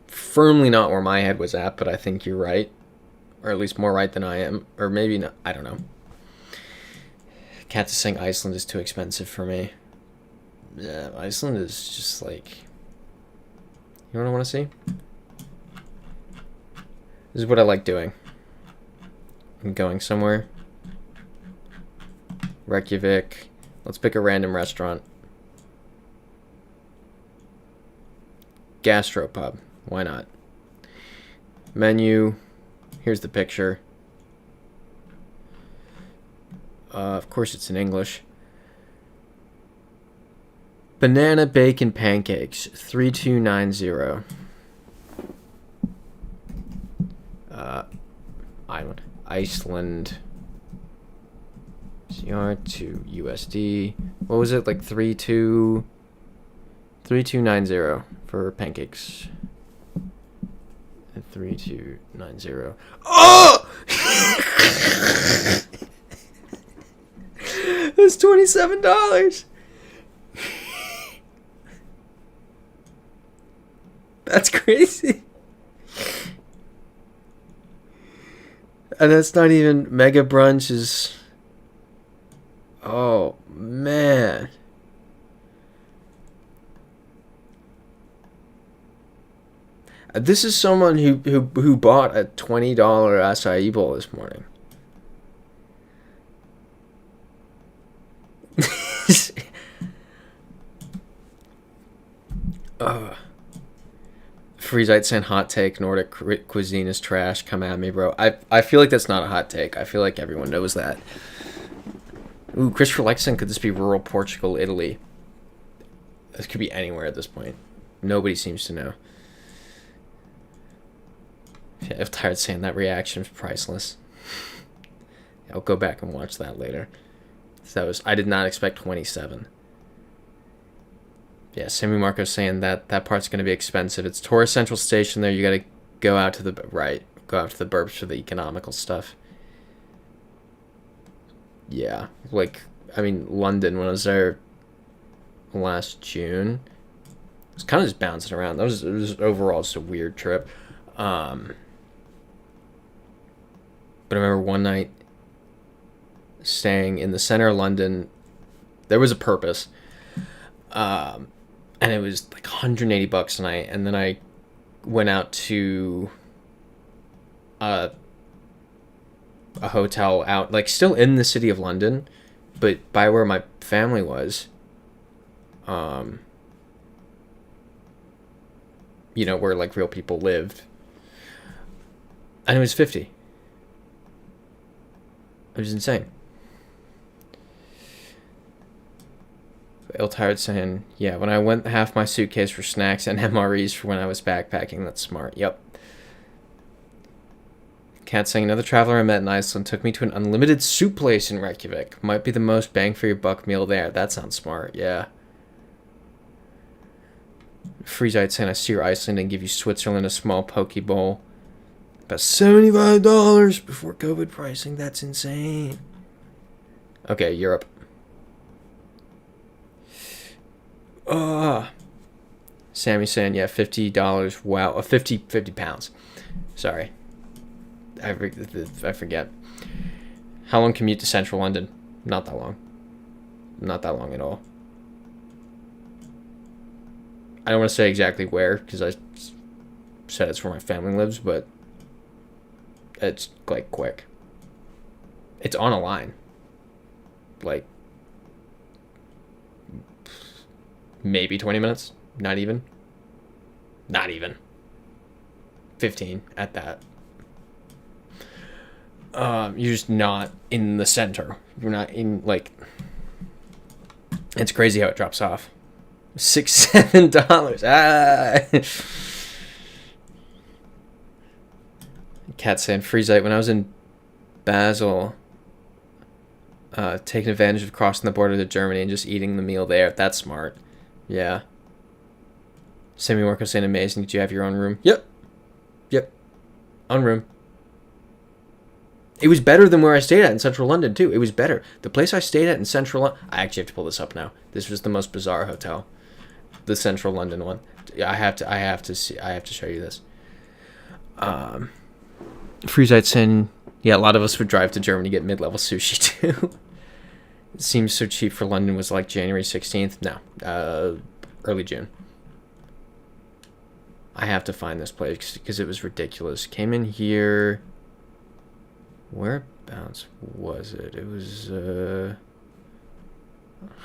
Firmly not where my head was at, but I think you're right. Or at least more right than I am. Or maybe not. I don't know. Cat is saying Iceland is too expensive for me. Yeah, Iceland is just like... You know what I want to see? This is what I like doing. I'm going somewhere. Reykjavik. Let's pick a random restaurant. Gastropub. Why not? Menu. Here's the picture. Of course it's in English. Banana bacon pancakes. 3290. Island. Iceland. CR to USD. What was it? Like 3290 for pancakes. 3290. Oh! That's $27. That's crazy. And that's not even Mega Brunch is... Oh, man. This is someone who bought a $20 acai bowl this morning. Freezite saying hot take, Nordic cuisine is trash. Come at me, bro. I feel like that's not a hot take. I feel like everyone knows that. Ooh, Christopher Lexington, could this be rural Portugal, Italy? This could be anywhere at this point. Nobody seems to know. Yeah, I'm tired of saying that reaction is priceless. I'll go back and watch that later. So that was, I did not expect 27. Yeah, Sammy Marco saying that part's going to be expensive. It's Tourist Central Station there. You got to go out to the go out to the burbs for the economical stuff. Yeah, like, I mean, London, when I was there last June, it was kind of just bouncing around. It was overall just a weird trip. But I remember one night staying in the center of London. There was a purpose. And it was like $180 a night. And then I went out to a hotel out, like, still in the city of London, but by where my family was. You know, where like real people lived. And it was 50. It was insane. Tired saying, yeah, when I went half my suitcase for snacks and MREs for when I was backpacking. That's smart. Yep. Cat saying, another traveler I met in Iceland took me to an unlimited soup place in Reykjavik. Might be the most bang for your buck meal there. That sounds smart. Yeah. Freezite saying, I steer Iceland and give you Switzerland a small poke bowl. About $75 before COVID pricing. That's insane. Okay, Europe. Sammy saying, yeah, $50. Wow, 50 pounds. Sorry, I forget. How long commute to central London? Not that long. Not that long at all. I don't want to say exactly where, because I said it's where my family lives, but it's like quick. It's on a line. Like, maybe 20 minutes. Not even. 15 at that. You're just not in the center. You're not in, like... It's crazy how it drops off. $6-7. Cat saying, Freezite, when I was in Basel, taking advantage of crossing the border to Germany and just eating the meal there. That's smart. Yeah. Sammy Marco saying, amazing. Did you have your own room? Yep. Own room. It was better than where I stayed at in central London, too. It was better. The place I stayed at in central London... I actually have to pull this up now. This was the most bizarre hotel. The central London one. I have to show you this. Freezite saying, yeah, a lot of us would drive to Germany to get mid-level sushi, too. It seems so cheap for London was like January 16th. No, early June. I have to find this place because it was ridiculous. Came in here. Whereabouts was it? It was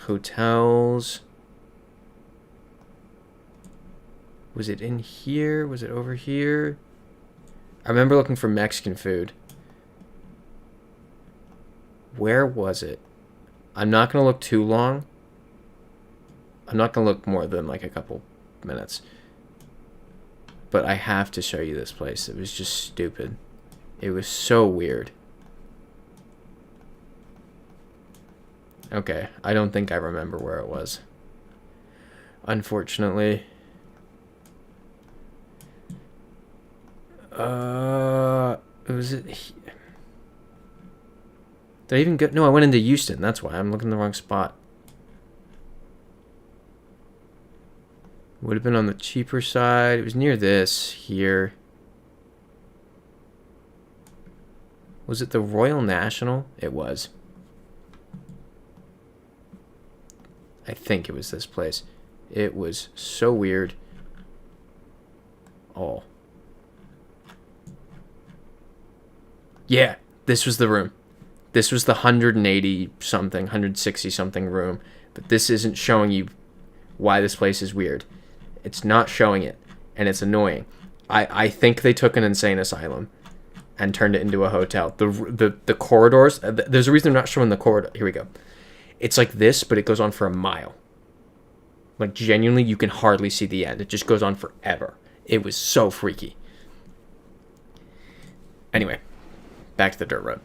hotels. Was it in here? Was it over here? I remember looking for Mexican food. Where was it? I'm not going to look too long. I'm not going to look more than like a couple minutes. But I have to show you this place. It was just stupid. It was so weird. Okay, I don't think I remember where it was. Unfortunately. Was it? Did I even go? No, I went into Houston. That's why I'm looking in the wrong spot. Would have been on the cheaper side. It was near this here. Was it the Royal National? It was. I think it was this place. It was so weird. Oh. Yeah, this was the room. This was the 180 something, 160 something room. But this isn't showing you why this place is weird. It's not showing it, and it's annoying. I think they took an insane asylum and turned it into a hotel. The corridors, there's a reason they're not showing the corridor. Here we go. It's like this, but it goes on for a mile. Like, genuinely, you can hardly see the end. It just goes on forever. It was so freaky. Anyway, back to the dirt road.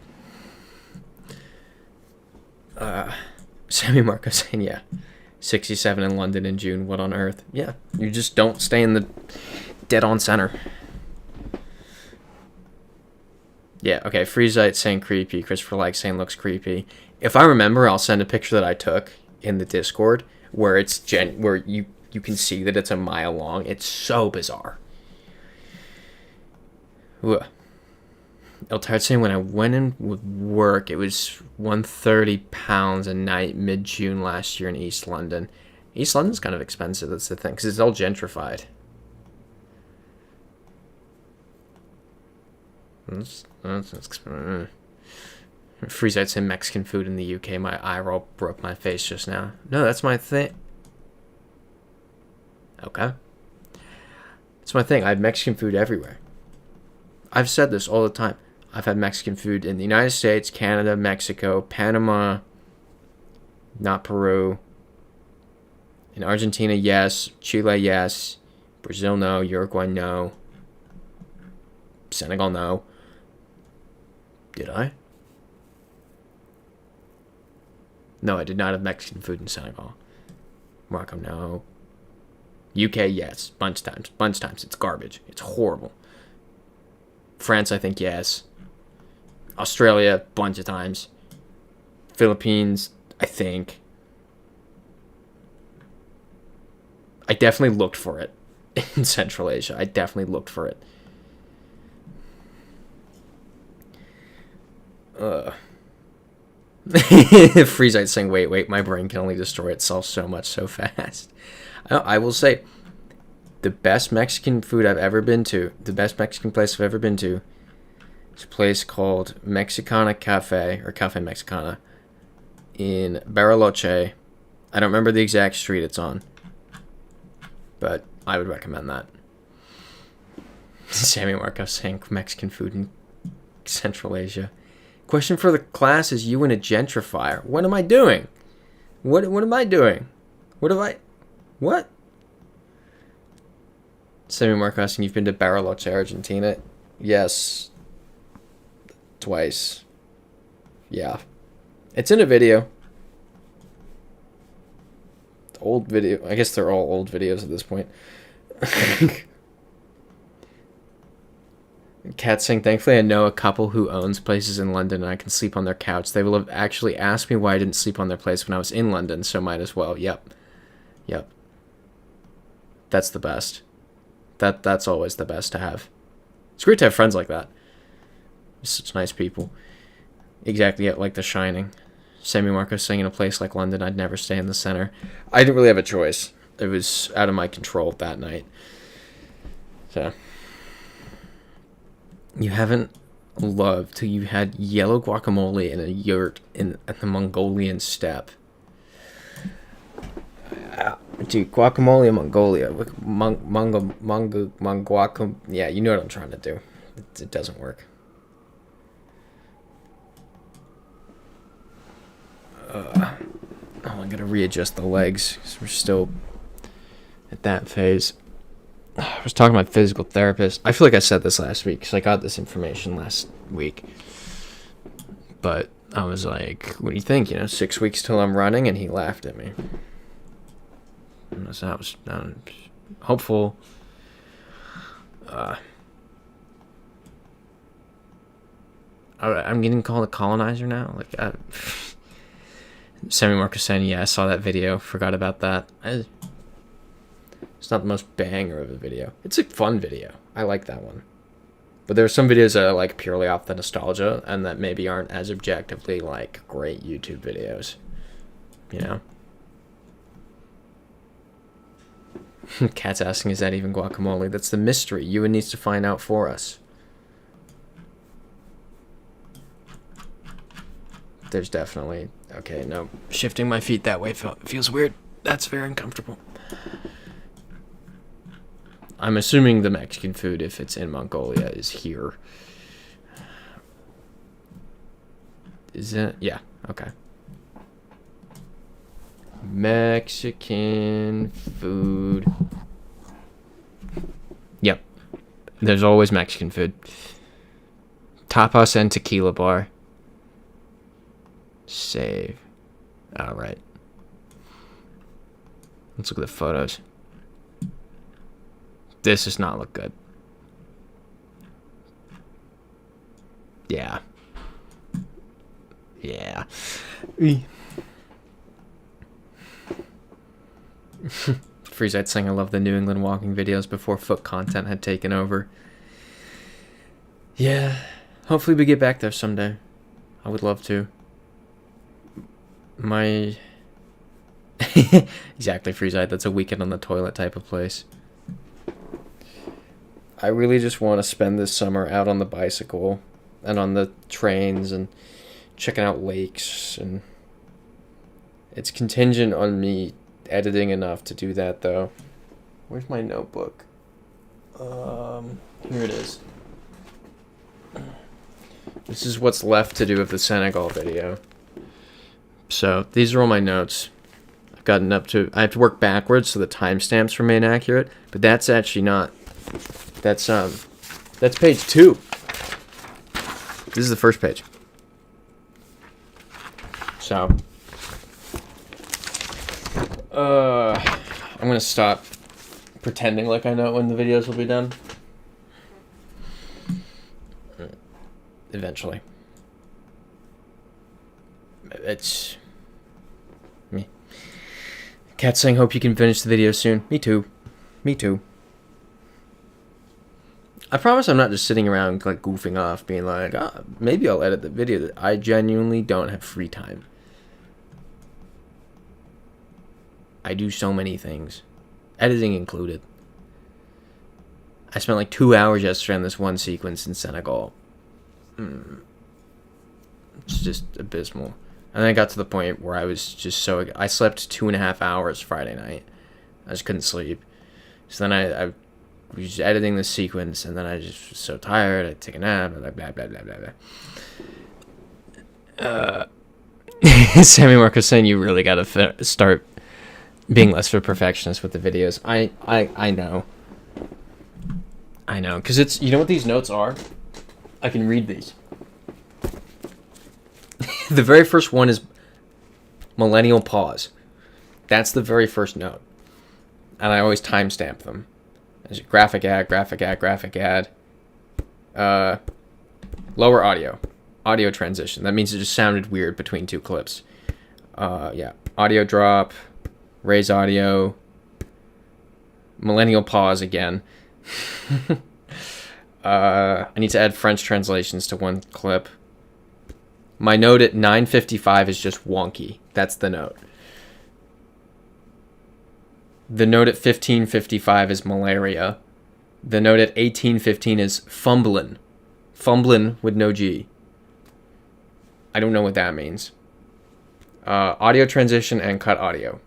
Sammy Marco saying, yeah, 67 in London in June. What on earth? Yeah, you just don't stay in the dead on center. Yeah, okay, Freezite saying creepy. Christopher Like saying looks creepy. If I remember, I'll send a picture that I took in the Discord where it's where you can see that it's a mile long. It's so bizarre. Ugh. Eltard saying when I went in with work, it was £130 a night mid-June last year in East London. East London's kind of expensive, that's the thing, because it's all gentrified. Freezite saying Mexican food in the UK. My eye roll broke my face just now. No, that's my thing. Okay. That's my thing. I have Mexican food everywhere. I've said this all the time. I've had Mexican food in the United States, Canada, Mexico, Panama, not Peru. In Argentina, yes. Chile, yes. Brazil, no. Uruguay, no. Senegal, no. Did I? No, I did not have Mexican food in Senegal. Morocco, no. UK, yes. Bunch times. Bunch times. It's garbage. It's horrible. France, I think, yes. Australia, bunch of times. Philippines, I think. I definitely looked for it in Central Asia. I definitely looked for it. Freezite saying, wait, my brain can only destroy itself so much so fast. I will say, the best Mexican food I've ever been to, the best Mexican place I've ever been to, is a place called Mexicana Cafe, or Cafe Mexicana, in Bariloche. I don't remember the exact street it's on, but I would recommend that. Sammy Marcos saying Mexican food in Central Asia. Question for the class, is you in a gentrifier? What am I doing? What am I doing? What? Sammy Marcos saying you've been to Bariloche, Argentina? Yes. Twice. Yeah. It's in a video. Old video. I guess they're all old videos at this point. Cat saying, thankfully I know a couple who owns places in London and I can sleep on their couch. They will have actually asked me why I didn't sleep on their place when I was in London, so might as well. Yep. That's the best. That's always the best to have. It's great to have friends like that. Such nice people. Exactly, like The Shining. Sammy Marcos saying in a place like London, I'd never stay in the center. I didn't really have a choice. It was out of my control that night. So, you haven't loved till you had yellow guacamole in a yurt at the Mongolian steppe. Dude, guacamole in Mongolia. Yeah, you know what I'm trying to do. It doesn't work. I'm gonna readjust the legs because we're still at that phase. I was talking to my physical therapist. I feel like I said this last week because I got this information last week. But I was like, what do you think? 6 weeks till I'm running? And he laughed at me. And so I was hopeful. I'm getting called a colonizer now. Like, Sammy Marcus saying, yeah, I saw that video. Forgot about that. It's not the most banger of a video. It's a fun video. I like that one. But there are some videos that I like purely off the nostalgia and that maybe aren't as objectively like great YouTube videos. Cat's asking, is that even guacamole? That's the mystery. Ewan needs to find out for us. There's definitely... Okay, no. Shifting my feet that way feels weird. That's very uncomfortable. I'm assuming the Mexican food, if it's in Mongolia, is here. Is it? Yeah, okay. Mexican food. Yep. There's always Mexican food. Tapas and tequila bar. Save. Alright. Let's look at the photos. This does not look good. Yeah. Yeah. Freezite saying, I love the New England walking videos before foot content had taken over. Yeah. Hopefully we get back there someday. I would love to. Exactly, Freezite. That's a weekend on the toilet type of place. I really just want to spend this summer out on the bicycle and on the trains and checking out lakes, and it's contingent on me editing enough to do that, though. Where's my notebook? Here it is. This is what's left to do of the Senegal video. So these are all my notes. I've gotten up to... I have to work backwards so the timestamps remain accurate, but that's actually not... That's page 2. This is the first page. So, I'm gonna stop pretending like I know when the videos will be done. Eventually. It's me. Cat saying, hope you can finish the video soon. Me too. Me too. I promise I'm not just sitting around like goofing off, being like, maybe I'll edit the video. I genuinely don't have free time. I do so many things, editing included. I spent like 2 hours yesterday on this one sequence in Senegal. It's just abysmal. And then I got to the point where I was just so... I slept 2.5 hours Friday night. I just couldn't sleep. So then I was just editing this sequence, and then I just was so tired. I'd take a nap, and blah, blah, blah, blah, blah. Sammy Marcos saying you really got to start being less of a perfectionist with the videos. I know. I know, because it's... You know what these notes are? I can read these. The very first one is millennial pause. That's the very first note. And I always timestamp them. There's a graphic ad, graphic ad, graphic ad. Lower audio. Audio transition. That means it just sounded weird between two clips. Yeah. Audio drop. Raise audio. Millennial pause again. I need to add French translations to one clip. My note at 9:55 is just wonky. That's the note. The note at 15:55 is malaria. The note at 18:15 is fumblin'. Fumblin' with no G. I don't know what that means. Audio transition and cut audio.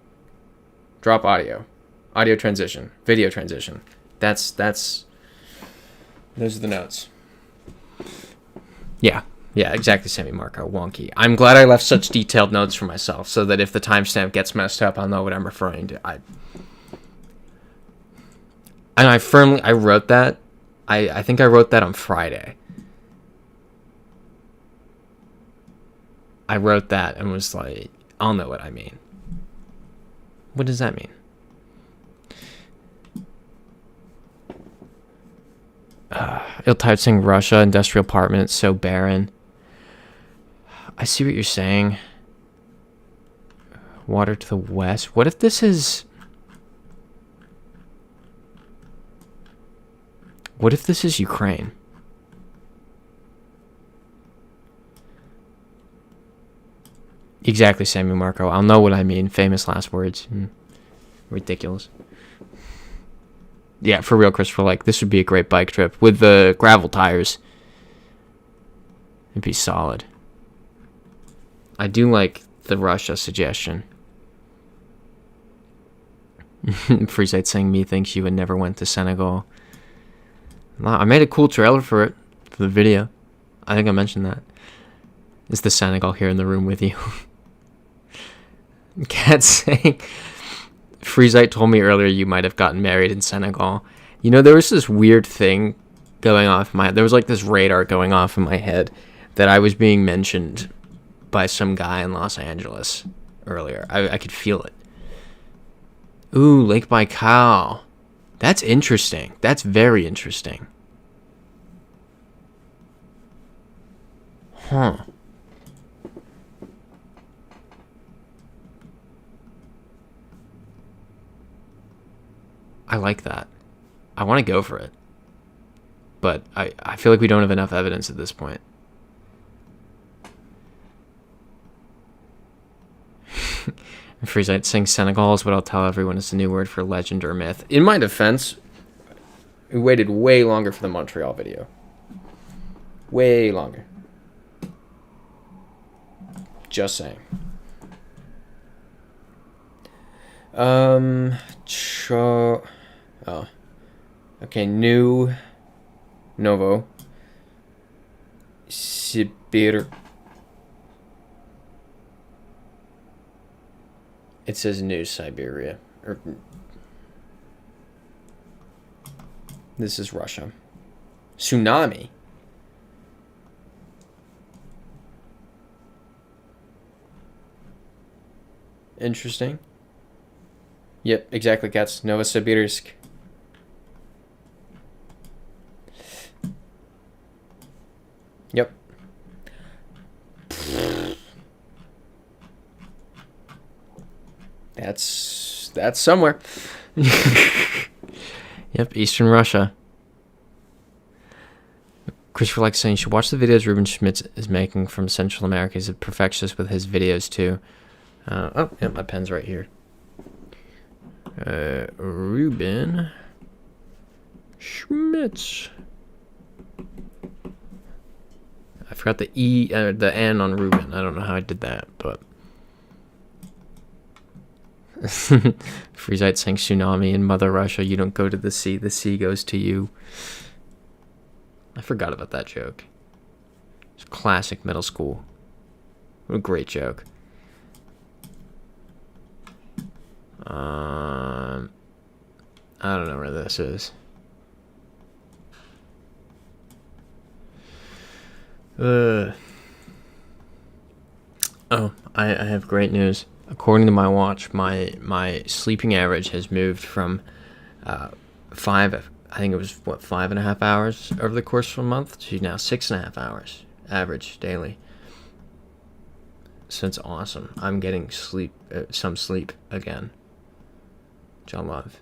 Drop audio. Audio transition. Video transition. Those are the notes. Yeah, exactly, Sammy Marco. Wonky. I'm glad I left such detailed notes for myself so that if the timestamp gets messed up, I'll know what I'm referring to. I wrote that. I think I wrote that on Friday. I wrote that and was like, I'll know what I mean. What does that mean? Ill-typed saying Russia, industrial apartment, so barren. I see what you're saying. Water to the west. What if this is... What if this is Ukraine? Exactly, Sammy Marco. I'll know what I mean. Famous last words. Ridiculous. Yeah, for real, Christopher. Like, this would be a great bike trip with the gravel tires. It'd be solid. I do like the Russia suggestion. Freeside saying me thinks you would never went to Senegal. I made a cool trailer for it, for the video. I think I mentioned that. Is the Senegal here in the room with you? Cat saying, Freesite told me earlier you might have gotten married in Senegal. You know, there was this weird thing going off there was like this radar going off in my head that I was being mentioned by some guy in Los Angeles earlier. I could feel it. Ooh, Lake Baikal. That's interesting. That's very interesting. Huh. I like that. I want to go for it. But I feel like we don't have enough evidence at this point. Freezite saying Senegal is what I'll tell everyone is the new word for legend or myth. In my defense, we waited way longer for the Montreal video. Way longer. Just saying. Okay, Novo. Sibir. It says New Siberia. This is Russia. Tsunami. Interesting. Yep, exactly, cats. Novosibirsk. Yep. That's somewhere. Yep, Eastern Russia. Christopher likes saying you should watch the videos Ruben Schmitz is making from Central America. He's a perfectionist with his videos too. Oh, yeah, my pen's right here. Ruben Schmitz. I forgot the the N on Ruben. I don't know how I did that, but. Freezite saying tsunami in Mother Russia. You don't go to the sea goes to you. I forgot about that joke. It's classic middle school. What a great joke. I don't know where this is. Oh, I have great news. According to my watch, my sleeping average has moved from 5, I think it was, 5.5 hours over the course of a month to now 6.5 hours average daily. So it's awesome. I'm getting some sleep again, which I love.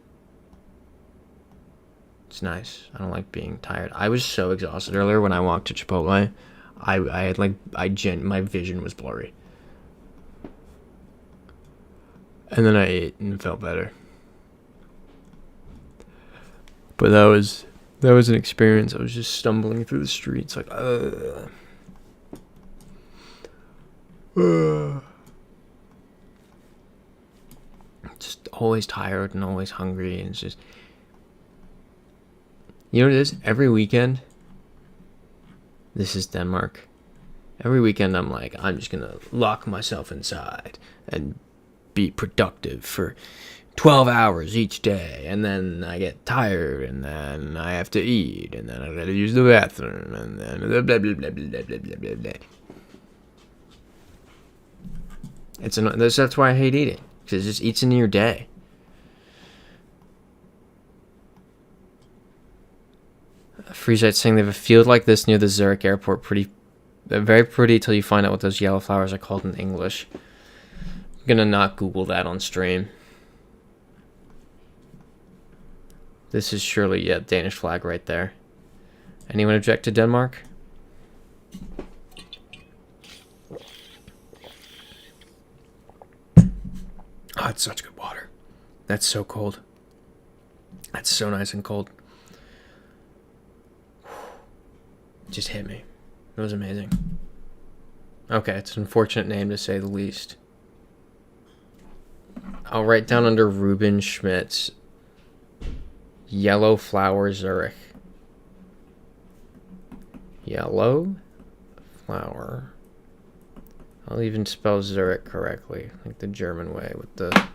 It's nice. I don't like being tired. I was so exhausted earlier when I walked to Chipotle. I had like my vision was blurry. And then I ate and felt better. But that was an experience. I was just stumbling through the streets like just always tired and always hungry, and it's just, you know what it is? Every weekend, this is Denmark. Every weekend I'm like, I'm just gonna lock myself inside and be productive for 12 hours each day, and then I get tired, and then I have to eat, and then I gotta use the bathroom, and then blah blah blah blah blah blah blah blah. That's why I hate eating, because it just eats into your day. Freezite saying they have a field like this near the Zurich airport. Very pretty till you find out what those yellow flowers are called in English. I'm gonna not Google that on stream. This is surely, yeah, Danish flag right there. Anyone object to Denmark? Oh, it's such good water. That's so cold. That's so nice and cold. It just hit me. It was amazing. Okay, it's an unfortunate name to say the least. I'll write down under Ruben Schmidt's Yellow Flower Zurich. Yellow flower. I'll even spell Zurich correctly, like the German way with the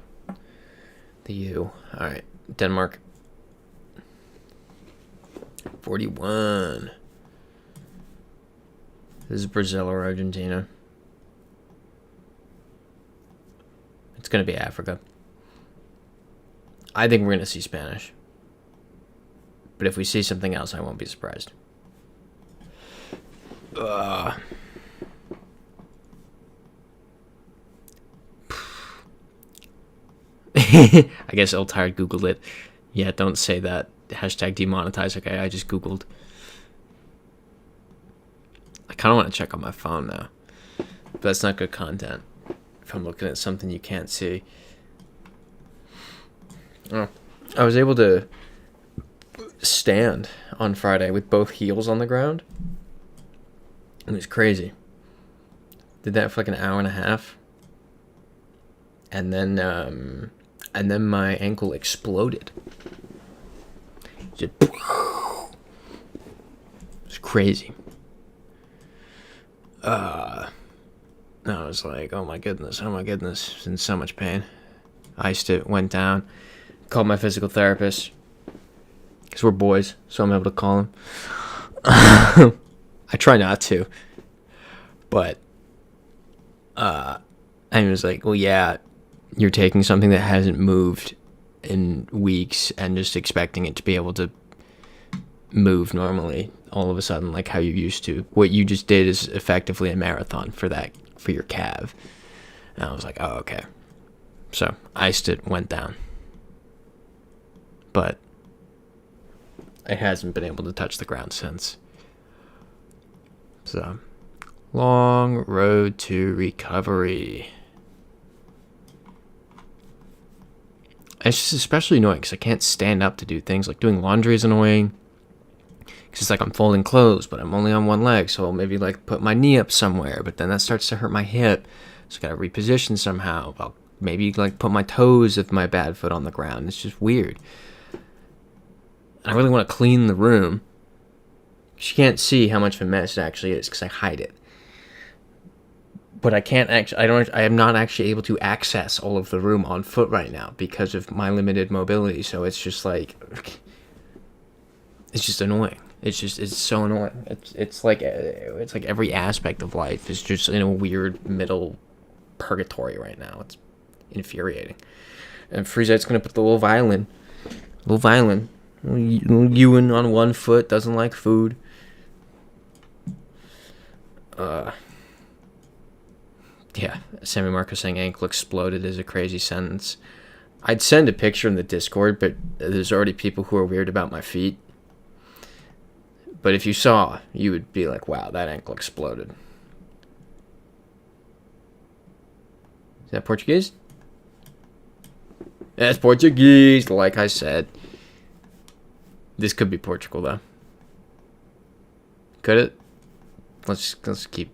U. Alright, Denmark. 41. This is Brazil or Argentina. It's going to be Africa. I think we're going to see Spanish. But if we see something else, I won't be surprised. I guess El Tired Googled it. Yeah, don't say that. Hashtag demonetize. Okay, I just Googled. I kind of want to check on my phone now. But that's not good content if I'm looking at something you can't see. Oh, I was able to stand on Friday with both heels on the ground. It was crazy. Did that for like an hour and a half. And then my ankle exploded. Just, it's crazy. I was like, oh my goodness, it's in so much pain. Iced it, went down, called my physical therapist, because we're boys, so I'm able to call him. I try not to, but and he was like, well, yeah, you're taking something that hasn't moved in weeks and just expecting it to be able to move normally all of a sudden, like how you used to. What you just did is effectively a marathon for your calf. And I was like, oh, okay. So iced it, went down, but it hasn't been able to touch the ground since. So long road to recovery. It's just especially annoying because I can't stand up to do things. Like doing laundry is annoying. Because it's like I'm folding clothes, but I'm only on one leg. So I'll maybe like put my knee up somewhere. But then that starts to hurt my hip. So I got to reposition somehow. I'll maybe like put my toes of my bad foot on the ground. It's just weird. I really want to clean the room. You can't see how much of a mess it actually is because I hide it. But I can't actually, I am not actually able to access all of the room on foot right now because of my limited mobility. So it's just like, it's just annoying. It's so annoying. It's like every aspect of life is just in a weird middle purgatory right now. It's infuriating. And Freezite's gonna put the little violin. Little Ewan on one foot, doesn't like food. Yeah, Sammy Marcos saying ankle exploded is a crazy sentence. I'd send a picture in the Discord, but there's already people who are weird about my feet. But if you saw, you would be like, wow, that ankle exploded. Is that Portuguese? That's Portuguese, like I said. This could be Portugal, though. Could it? Let's keep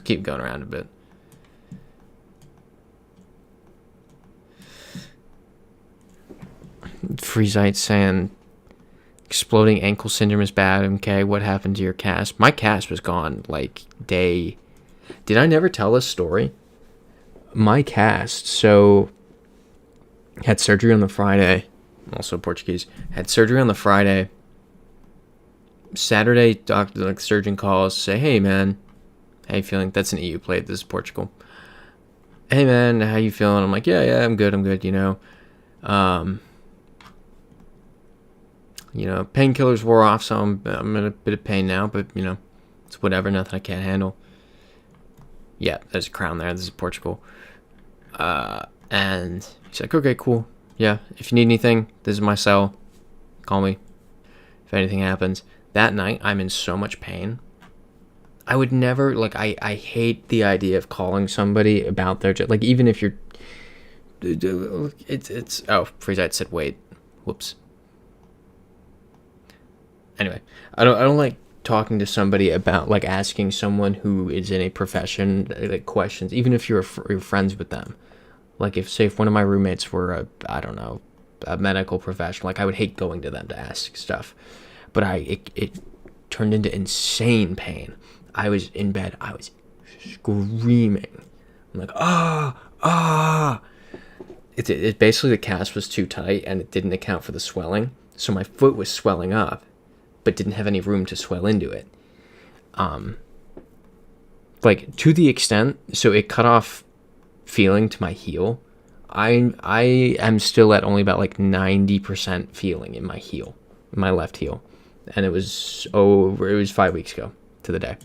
going around a bit. Freezite saying exploding ankle syndrome is bad. Okay, what happened to your cast? My cast was gone like day. Did I never tell this story? My cast, so had surgery on the Friday. Also Portuguese. Had surgery on the Friday. Saturday, doctor, like surgeon calls, say, "Hey man, how you feeling?" That's an EU plate. This is Portugal. "Hey man, how you feeling?" I'm like, "Yeah, I'm good. You know, painkillers wore off, so I'm in a bit of pain now, but you know, it's whatever. Nothing I can't handle." Yeah, there's a crown there. This is Portugal. And he's like, "Okay, cool. Yeah, if you need anything, this is my cell. Call me if anything happens." That night, I'm in so much pain. I would never, like, I hate the idea of calling somebody about their, like, even if you're, oh, Freezite said wait. Whoops. Anyway, I don't like talking to somebody about, like, asking someone who is in a profession, like, questions, even if you're friends with them. Like, if one of my roommates were a medical professional, like, I would hate going to them to ask stuff. But it turned into insane pain. I was in bed. I was screaming. I'm like, It basically, the cast was too tight, and it didn't account for the swelling. So my foot was swelling up, but didn't have any room to swell into it. Like, to the extent, so it cut off feeling to my heel. I am still at only about like 90% feeling in my heel, in my left heel. And it was 5 weeks ago to the day.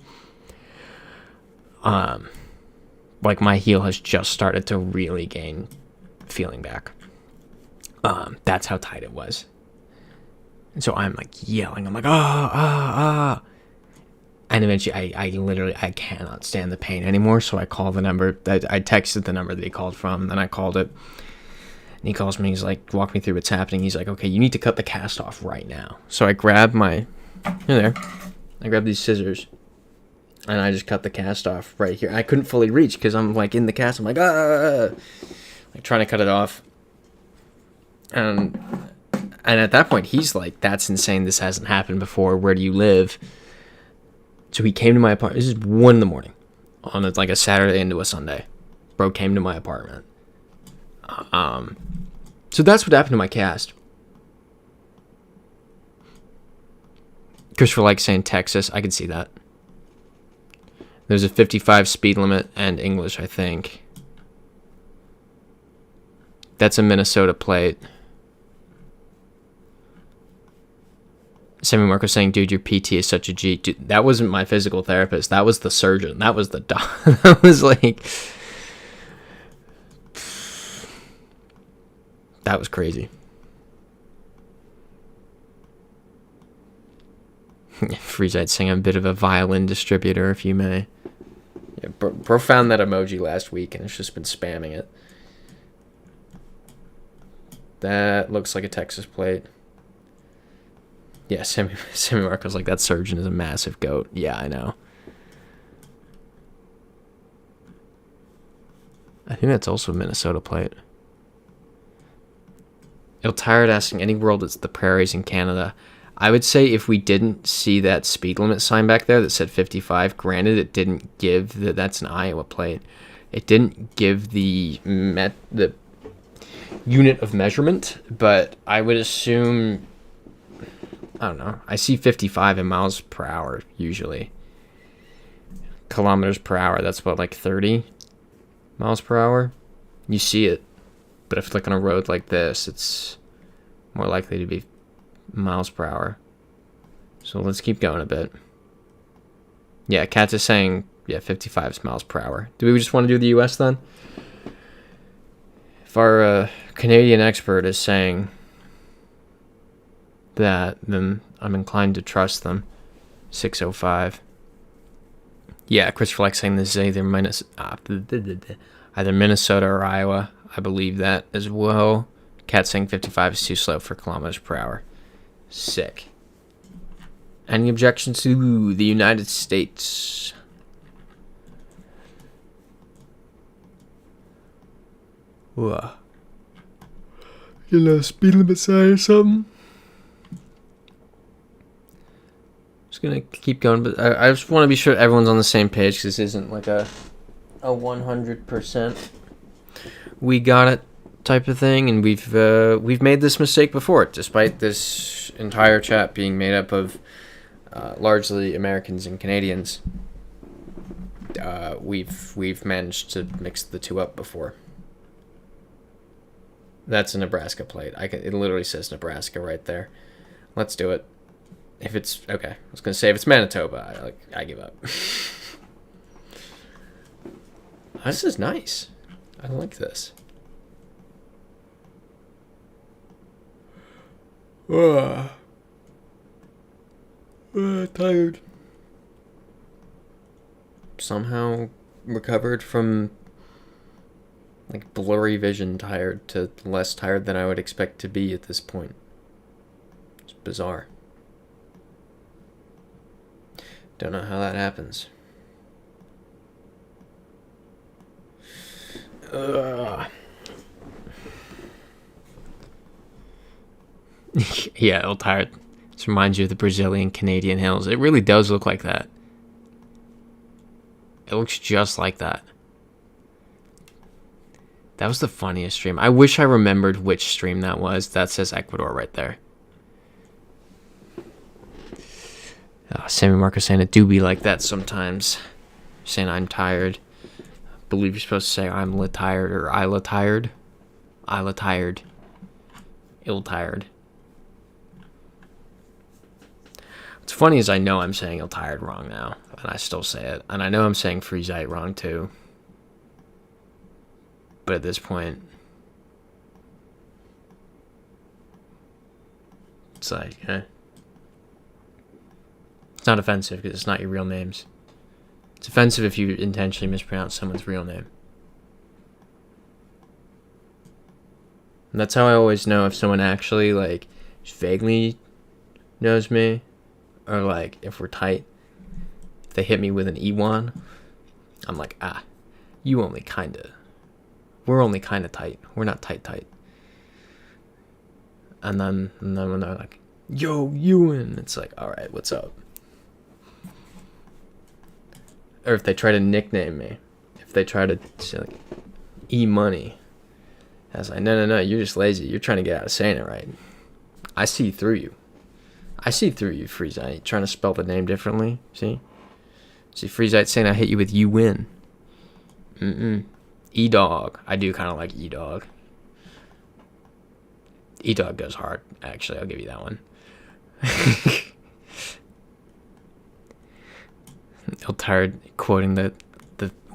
Like, my heel has just started to really gain feeling back. That's how tight it was. And so I'm like yelling. I'm like, And eventually I cannot stand the pain anymore. So I call the number that I texted the number that he called from. Then I called it. And he calls me, he's like, walk me through what's happening. He's like, "Okay, you need to cut the cast off right now." So I grab I grab these scissors, and I just cut the cast off right here. I couldn't fully reach because I'm like in the cast. I'm like, like trying to cut it off. And at that point, he's like, "That's insane. This hasn't happened before. Where do you live?" So he came to my apartment. This is 1 a.m. on like a Saturday into a Sunday. Bro came to my apartment. So that's what happened to my cast. Christopher likes saying Texas. I can see that. There's a 55 speed limit and English, I think. That's a Minnesota plate. Sammy Marco saying, "Dude, your PT is such a G." Dude, that wasn't my physical therapist. That was the surgeon. That was the doc. That was like... That was crazy. Freezite saying, "I'm a bit of a violin distributor, if you may." Yeah, bro found that emoji last week, and it's just been spamming it. That looks like a Texas plate. Yeah, Sammy Marco's like, "That surgeon is a massive goat." Yeah, I know. I think that's also a Minnesota plate. It'll tired asking, "Any world that's the prairies in Canada?" I would say if we didn't see that speed limit sign back there that said 55, granted it didn't give that's an Iowa plate. It didn't give the unit of measurement, but I would assume, I don't know. I see 55 in miles per hour usually. Kilometers per hour, that's what, like 30 miles per hour? You see it. But if it's like on a road like this, it's more likely to be miles per hour. So let's keep going a bit. Yeah, Katz is saying, 55 is miles per hour. Do we just want to do the US then? If our Canadian expert is saying that, then I'm inclined to trust them. 605. Yeah, Christopher Flex saying this is either Minnesota or Iowa. I believe that as well. Cat saying 55 is too slow for kilometers per hour. Sick. Any objections to the United States? Whoa. You know, speed limit sign or something? Just gonna keep going, but I just want to be sure everyone's on the same page, because this isn't like a 100% we got it type of thing, and we've made this mistake before, despite this entire chat being made up of largely Americans and Canadians. We've managed to mix the two up before. That's a Nebraska plate. It literally says Nebraska right there. Let's do it. If it's okay, I was gonna say if it's Manitoba, I give up. This is nice. I like this. Tired. Somehow recovered from like blurry vision tired to less tired than I would expect to be at this point. It's bizarre. Don't know how that happens. Yeah, it'll tired. This reminds you of the Brazilian Canadian hills. It really does look like that. It looks just like that. That was the funniest stream. I wish I remembered which stream that was. That says Ecuador right there. Sammy Marco saying it do be like that sometimes. Saying I'm tired. I believe you're supposed to say I'm tired or I tired. I tired. Ill tired. What's funny is I know I'm saying ill tired wrong now, and I still say it. And I know I'm saying Friesite wrong too. But at this point, it's like, It's not offensive because it's not your real names. It's offensive if you intentionally mispronounce someone's real name. And that's how I always know if someone actually, like, just vaguely knows me. Or, like, if we're tight. If they hit me with an Ewan, I'm like, you only kinda. We're only kinda tight. We're not tight. And then when they're like, yo, Ewan, it's like, alright, what's up? Or if they try to nickname me. If they try to say, like, E-Money. I was like, no, you're just lazy. You're trying to get out of saying it right. I see through you. I see through you, Friesite. Trying to spell the name differently. See, Friesite saying I hit you with you win. E-Dog. I do kind of like E-Dog. E-Dog goes hard, actually. I'll give you that one. I'm tired quoting the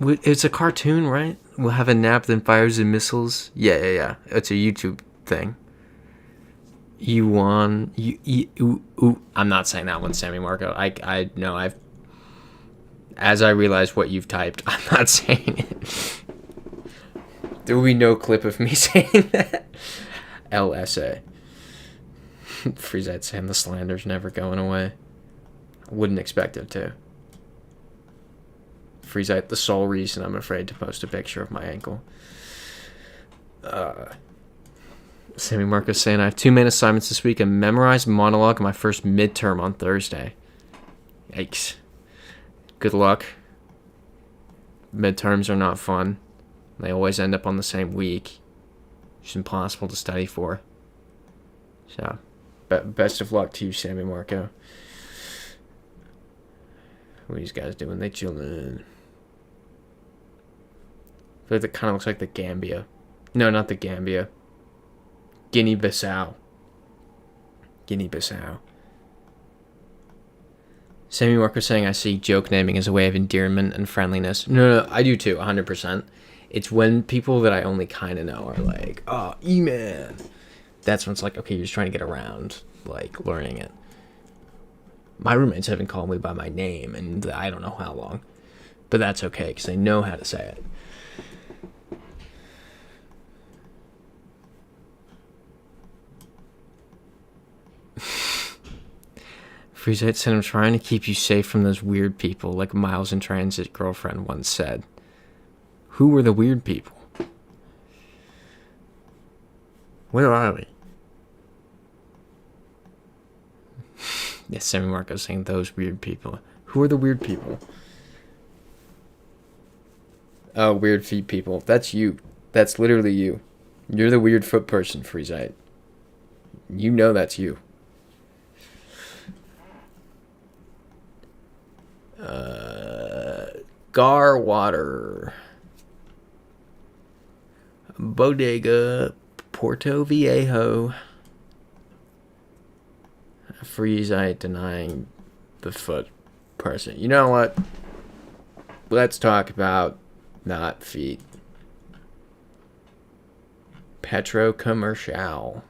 it's a cartoon, right? We'll have a nap, then fires and missiles. Yeah. It's a YouTube thing. I'm not saying that one, Sammy Marco. I know as I realize what you've typed, I'm not saying it. There will be no clip of me saying that. LSA. Friesite saying the slander's never going away. I wouldn't expect it to. Friesite, the sole reason I'm afraid to post a picture of my ankle. Sammy Marcos saying I have 2 main assignments this week: a memorized monologue and my first midterm on Thursday. Yikes. Good luck. Midterms are not fun. They always end up on the same week. It's impossible to study for. So, best of luck to you, Sammy Marco. What are these guys doing? They chillin'. I feel like that kind of looks like the Gambia. No, not the Gambia. Guinea-Bissau. Sammy Marco saying I see joke naming as a way of endearment and friendliness. No, I do too, 100%. It's when people that I only kind of know are like, oh, E-Man. That's when it's like, okay, you're just trying to get around, like, learning it. My roommates haven't called me by my name, and I don't know how long. But that's okay, because they know how to say it. Freezite said, I'm trying to keep you safe from those weird people, like Miles in Transit girlfriend once said. Who were the weird people? Where are we? Yes, Sammy Marco's saying those weird people. Who are the weird people? Oh, weird feet people. That's you. That's literally you. You're the weird foot person, Freezite. You know that's you. Gar water. Bodega. Porto Viejo. Freezite denying the foot person. You know what? Let's talk about not feet. Petro Commercial.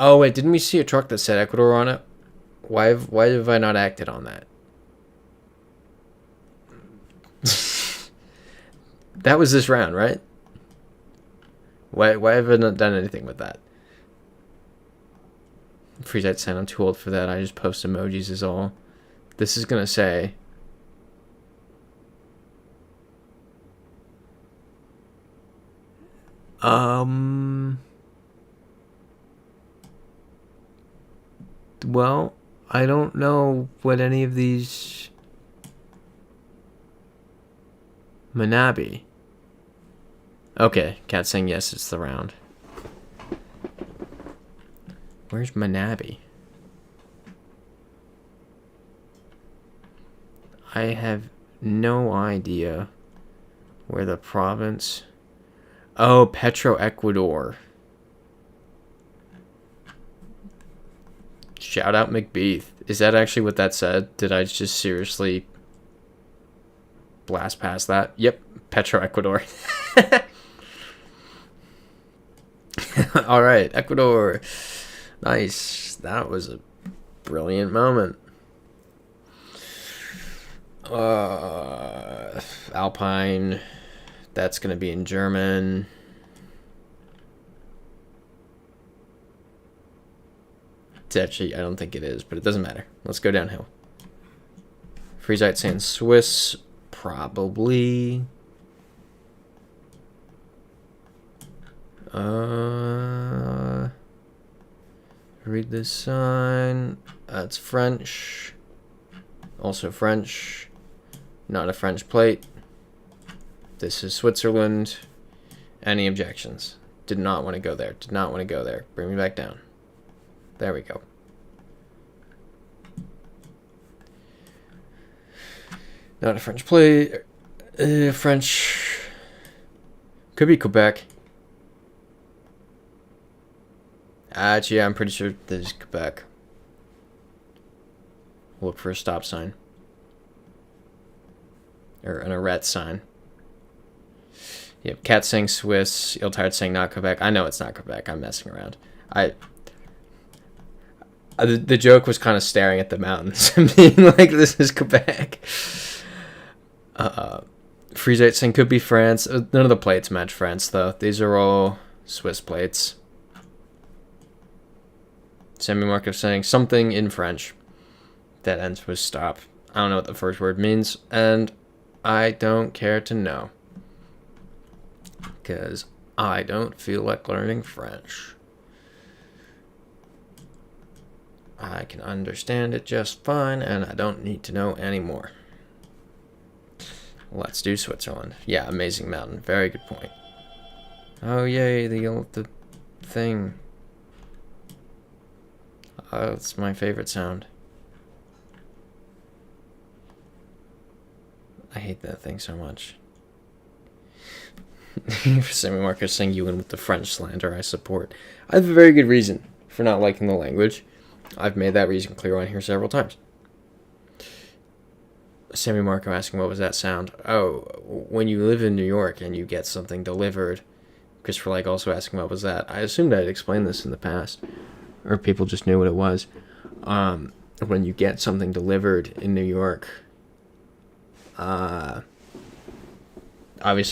Oh wait, didn't we see a truck that said Ecuador on it? Why have I not acted on that? That was this round, right? Why have I not done anything with that? Freezite saying I'm too old for that. I just post emojis is all. This is gonna say. Well, I don't know what any of these. Manabi. Okay, Cat saying yes, it's the round. Where's Manabi? I have no idea where the province... Oh, Petro Ecuador. Shout out McBeath. Is that actually what that said? Did I just seriously blast past that? Yep, Petro Ecuador. All right, Ecuador. Nice. That was a brilliant moment. Alpine. That's going to be in German. It's actually, I don't think it is, but it doesn't matter. Let's go downhill. Freezite saying Swiss. Probably. Read this sign. That's French. Also French. Not a French plate. This is Switzerland. Any objections? Did not want to go there. Did not want to go there. Bring me back down. There we go. Not a French plate. French. Could be Quebec. Actually, yeah, I'm pretty sure this is Quebec. Look for a stop sign. Or an arrête sign. Yep, Cat saying Swiss. Iltard saying not Quebec. I know it's not Quebec. I'm messing around. The joke was kind of staring at the mountains and being like, this is Quebec. Freezite saying could be France. None of the plates match France, though. These are all Swiss plates. Sammy Markov saying something in French that ends with stop. I don't know what the first word means, and I don't care to know. Because I don't feel like learning French. I can understand it just fine, and I don't need to know anymore. Let's do Switzerland. Yeah, amazing mountain. Very good point. Oh, yay, the thing. Oh, it's my favorite sound. I hate that thing so much. Sammy Marcus saying you in with the French slander I support. I have a very good reason for not liking the language. I've made that reason clear on here several times. Sammy Marco asking what was that sound? Oh, when you live in New York and you get something delivered Christopher like also asking what was that. I assumed I'd explained this in the past, or people just knew what it was. When you get something delivered in New York, obviously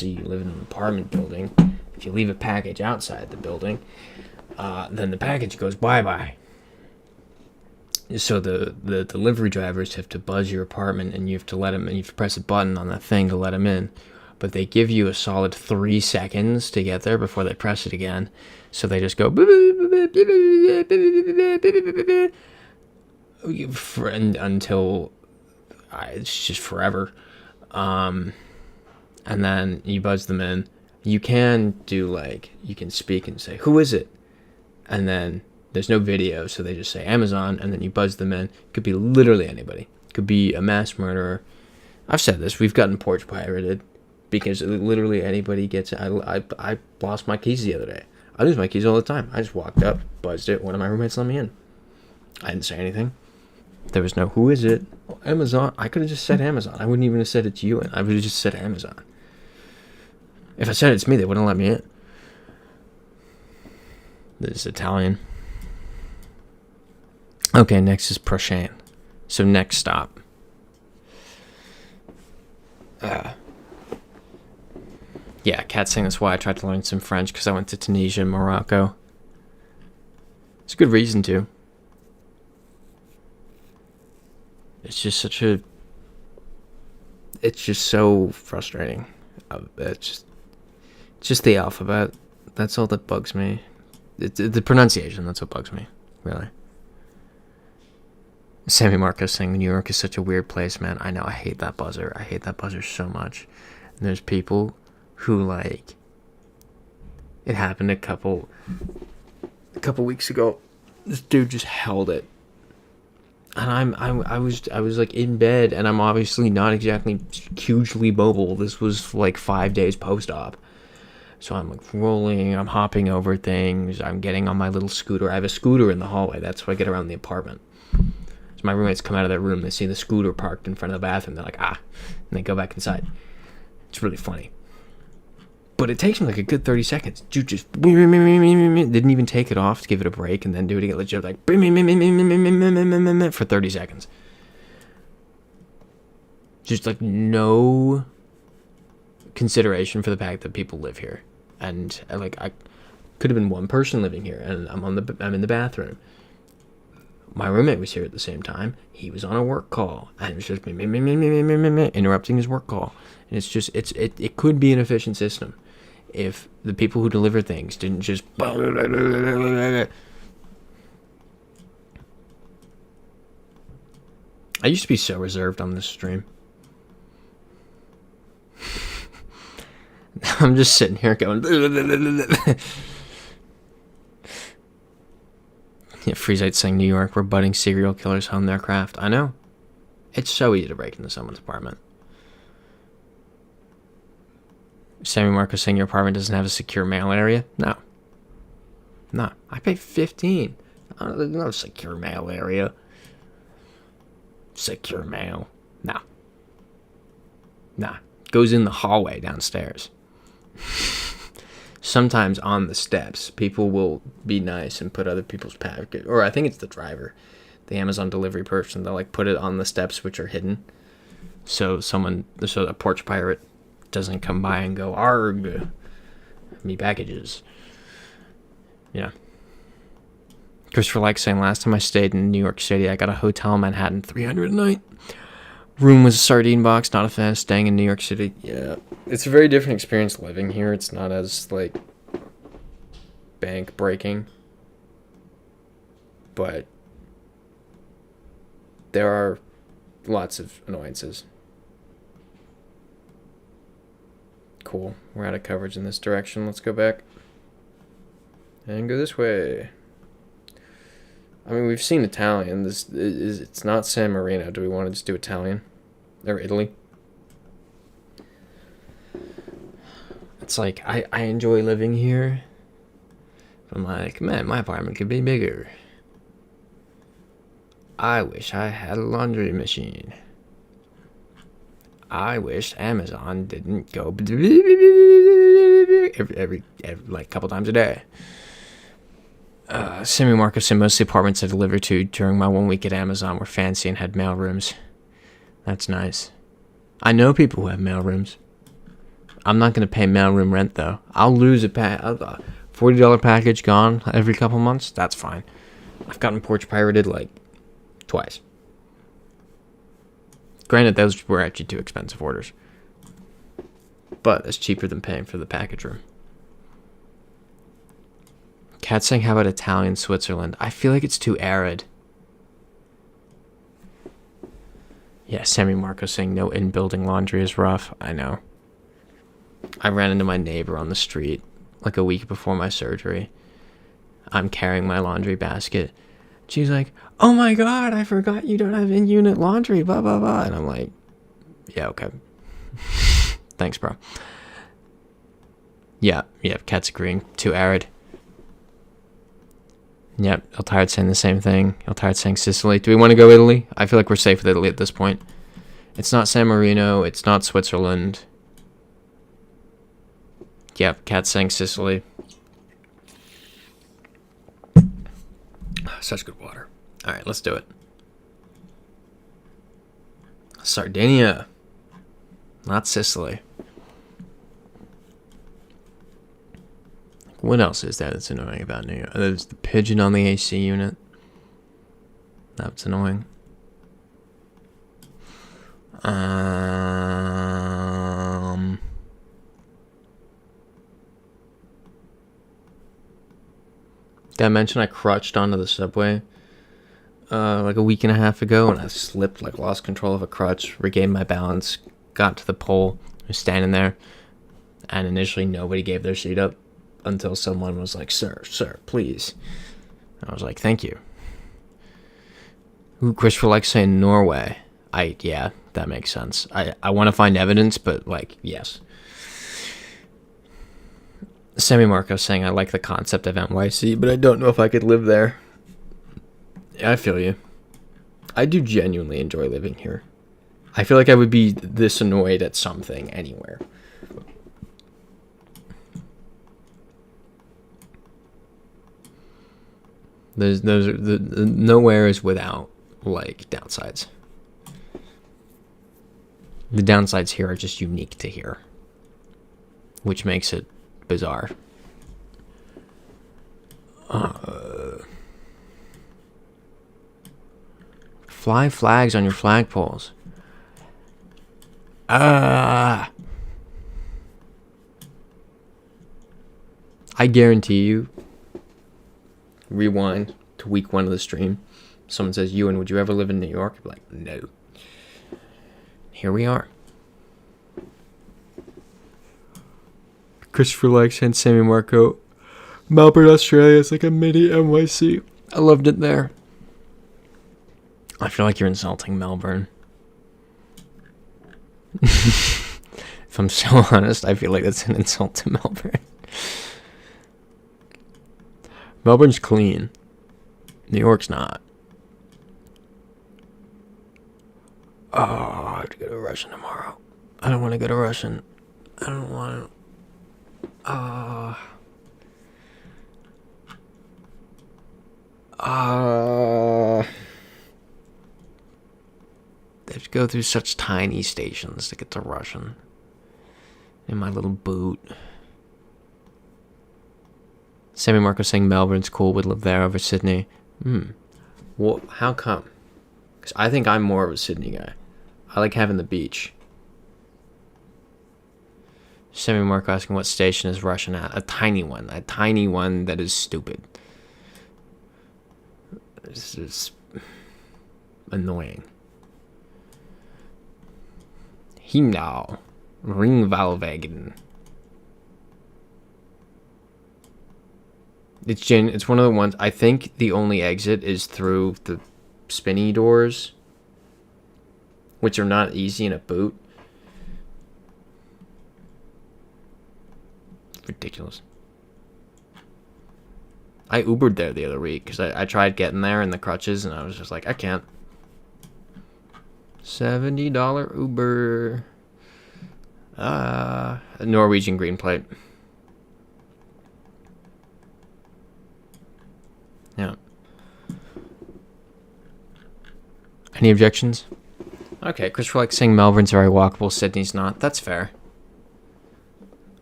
you live in an apartment building. If you leave a package outside the building, then the package goes bye-bye. So the delivery drivers have to buzz your apartment, and you have to let them, and you have to press a button on that thing to let them in. But they give you a solid 3 seconds to get there before they press it again. So they just go until it's just forever. And then you buzz them in. You can do like, you can speak and say, who is it? And then there's no video, so they just say Amazon, and then you buzz them in. It could be literally anybody. It could be a mass murderer. I've said this. We've gotten porch pirated because literally anybody gets it. I lost my keys the other day. I lose my keys all the time. I just walked up, buzzed it. One of my roommates let me in. I didn't say anything. There was no who is it? Well, Amazon. I could have just said Amazon. I wouldn't even have said it's you, and I would have just said Amazon. If I said it's me, they wouldn't let me in. This is Italian. Okay, next is Prochain. So next stop. Yeah, Kat saying that's why I tried to learn some French, because I went to Tunisia and Morocco. It's a good reason to. It's just such a... It's just so frustrating. It's just the alphabet. That's all that bugs me. The pronunciation, that's what bugs me, really. Sammy Marcos saying New York is such a weird place, man. I know, I hate that buzzer. I hate that buzzer so much. And there's people who, like... It happened a couple weeks ago. This dude just held it. And I was like in bed, and I'm obviously not exactly hugely mobile. This was like 5 days post-op. So I'm like rolling, I'm hopping over things, I'm getting on my little scooter. I have a scooter in the hallway. That's how I get around the apartment. So my roommates come out of their room, they see the scooter parked in front of the bathroom, they're like, and they go back inside. It's really funny. But it takes me like a good 30 seconds. Dude just didn't even take it off to give it a break and then do it again. Legit like for 30 seconds. Just like no consideration for the fact that people live here. And like I could have been one person living here, and I'm in the bathroom. My roommate was here at the same time. He was on a work call, and it was just interrupting his work call. And it's just it could be an efficient system if the people who deliver things didn't just... I used to be so reserved on this stream. I'm just sitting here going... Yeah, Freezite saying New York, where budding serial killers hone their craft. I know. It's so easy to break into someone's apartment. Sammy Marcos saying your apartment doesn't have a secure mail area? No. No. I pay $15. There's no secure mail area. Secure mail. No. Nah. Goes in the hallway downstairs. Sometimes on the steps, people will be nice and put other people's package, or I think it's the driver, the Amazon delivery person, they'll like put it on the steps which are hidden. So a porch pirate doesn't come by and go, arg, me packages. Yeah. Christopher Like saying, last time I stayed in New York City, I got a hotel in Manhattan, $300 a night. Room was a sardine box. Not a fan of staying in New York City. Yeah, it's a very different experience living here. It's not as, like, bank breaking. But there are lots of annoyances. Cool. We're out of coverage in this direction. Let's go back. And go this way. I mean, we've seen Italian. It's not San Marino. Do we want to just do Italian? Or Italy? It's like, I enjoy living here. I'm like, man, my apartment could be bigger. I wish I had a laundry machine. I wish Amazon didn't go every like couple times a day. Sammy Marcos said most of the apartments I delivered to during my 1 week at Amazon were fancy and had mail rooms. That's nice. I know people who have mail rooms. I'm not going to pay mail room rent, though. I'll lose a $40 package gone every couple months. That's fine. I've gotten porch pirated, like, twice. Granted, those were actually 2 expensive orders. But it's cheaper than paying for the package room. Cat saying, how about Italian Switzerland? I feel like it's too arid. Yeah, Sammy Marco saying no in-building laundry is rough. I know. I ran into my neighbor on the street like a week before my surgery. I'm carrying my laundry basket. She's like, oh my god, I forgot you don't have in-unit laundry, blah, blah, blah. And I'm like, yeah, okay. Thanks, bro. Yeah, Cat's agreeing. Too arid. Yep, El Tired saying the same thing. El Tired saying Sicily. Do we want to go Italy? I feel like we're safe with Italy at this point. It's not San Marino. It's not Switzerland. Yep, Cat saying Sicily. Such good water. All right, let's do it. Sardinia. Not Sicily. What else is there that's annoying about New York? There's the pigeon on the AC unit. That's annoying. Did I mention I crutched onto the subway like a week and a half ago, and I slipped, like lost control of a crutch, regained my balance, got to the pole, was standing there, and initially nobody gave their seat up until someone was like, sir, please. And I was like, thank you. Ooh, Christopher likes saying Norway. Yeah, that makes sense. I want to find evidence, but like, yes. Sammy Marco saying, I like the concept of NYC, but I don't know if I could live there. Yeah, I feel you. I do genuinely enjoy living here. I feel like I would be this annoyed at something anywhere. Nowhere is without, like, downsides. The downsides here are just unique to here, which makes it bizarre. Fly flags on your flagpoles. I guarantee you, rewind to week 1 of the stream, someone says, Ewan, would you ever live in New York? I'd be like, no. Here we are. Christopher likes and Sammy Marco. Melbourne, Australia is like a mini NYC. I loved it there. I feel like you're insulting Melbourne. If I'm so honest, I feel like that's an insult to Melbourne. Melbourne's clean. New York's not. Oh, I have to go to Russian tomorrow. I don't want to go to Russian. I don't want to. They have to go through such tiny stations to get to Russian. In my little boot. Sammy Marco saying Melbourne's cool, would live there over Sydney. Well, how come? Because I think I'm more of a Sydney guy. I like having the beach. Sammy Marco asking what station is Russian at. A tiny one. A tiny one that is stupid. This is annoying. Himnau. Ringvalwegen. It's one of the ones, I think the only exit is through the spinny doors, which are not easy in a boot. It's ridiculous. I Ubered there the other week because I tried getting there in the crutches and I was just like, I can't. $70 Uber. Norwegian green plate. Yeah. Any objections? Okay, Christopher likes saying Melbourne's very walkable, Sydney's not. That's fair.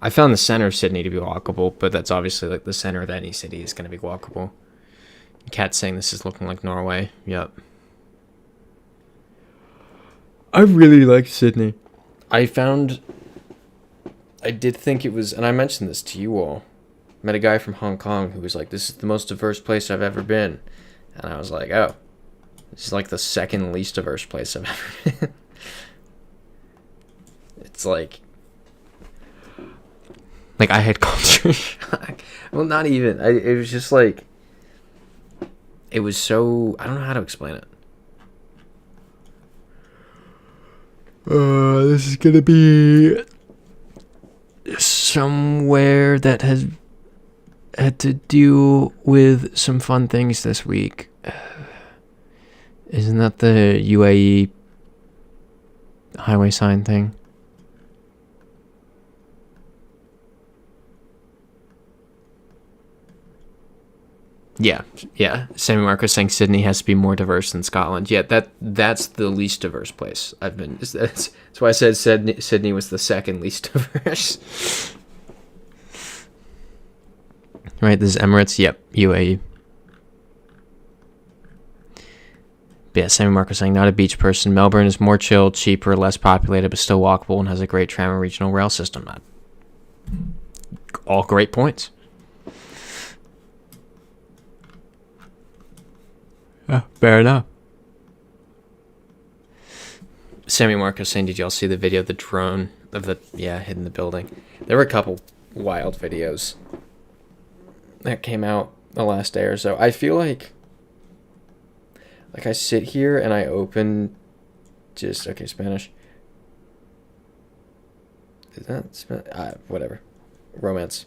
I found the center of Sydney to be walkable, but that's obviously like the center of any city is going to be walkable. Cat's saying this is looking like Norway. Yep. I really like Sydney. I did think it was, and I mentioned this to you all. Met a guy from Hong Kong who was like, this is the most diverse place I've ever been. And I was like, oh, this is like the second least diverse place I've ever been. It's like I had culture shock. Well, not even. It was just like, it was so, I don't know how to explain it. This is gonna be somewhere that has had to do with some fun things this week. Isn't that the UAE highway sign thing? Yeah. Sammy Marcos saying Sydney has to be more diverse than Scotland. Yeah, that's the least diverse place I've been. That's why I said Sydney was the second least diverse. Right, this is Emirates. Yep, UAE. But yeah, Sammy Marcos saying not a beach person. Melbourne is more chill, cheaper, less populated, but still walkable and has a great tram and regional rail system. All great points. Yeah, fair enough. Sammy Marcos saying, did y'all see the video of the drone hitting the building? There were a couple wild videos that came out the last day or so. I feel like I sit here and I open Spanish. Is that whatever. Romance.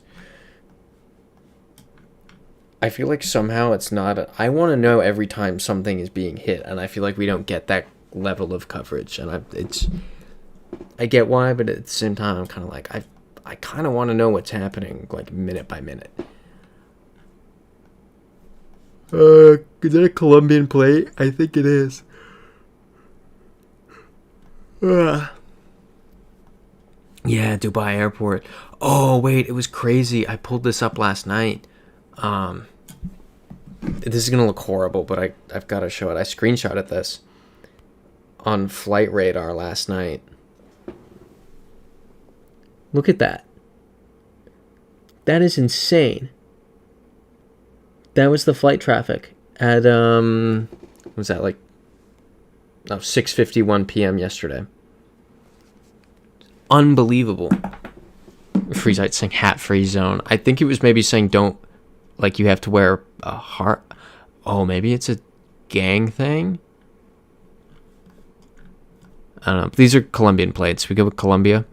I feel like somehow it's not. I want to know every time something is being hit, and I feel like we don't get that level of coverage. And I get why, but at the same time, I'm kind of like I kind of want to know what's happening, like minute by minute. Is that a Colombian plate? I think it is. Yeah, Dubai airport. Oh wait, it was crazy. I pulled this up last night. This is gonna look horrible, but I've got to show it. I screenshotted this on Flight Radar last night. Look at that. That is insane. That was the flight traffic at what was that, like 6:51 p.m. yesterday. Unbelievable. Freezite saying hat free zone. I think it was maybe saying don't, like, you have to wear a heart. Oh, maybe it's a gang thing? I don't know. These are Colombian plates. We go with Colombia.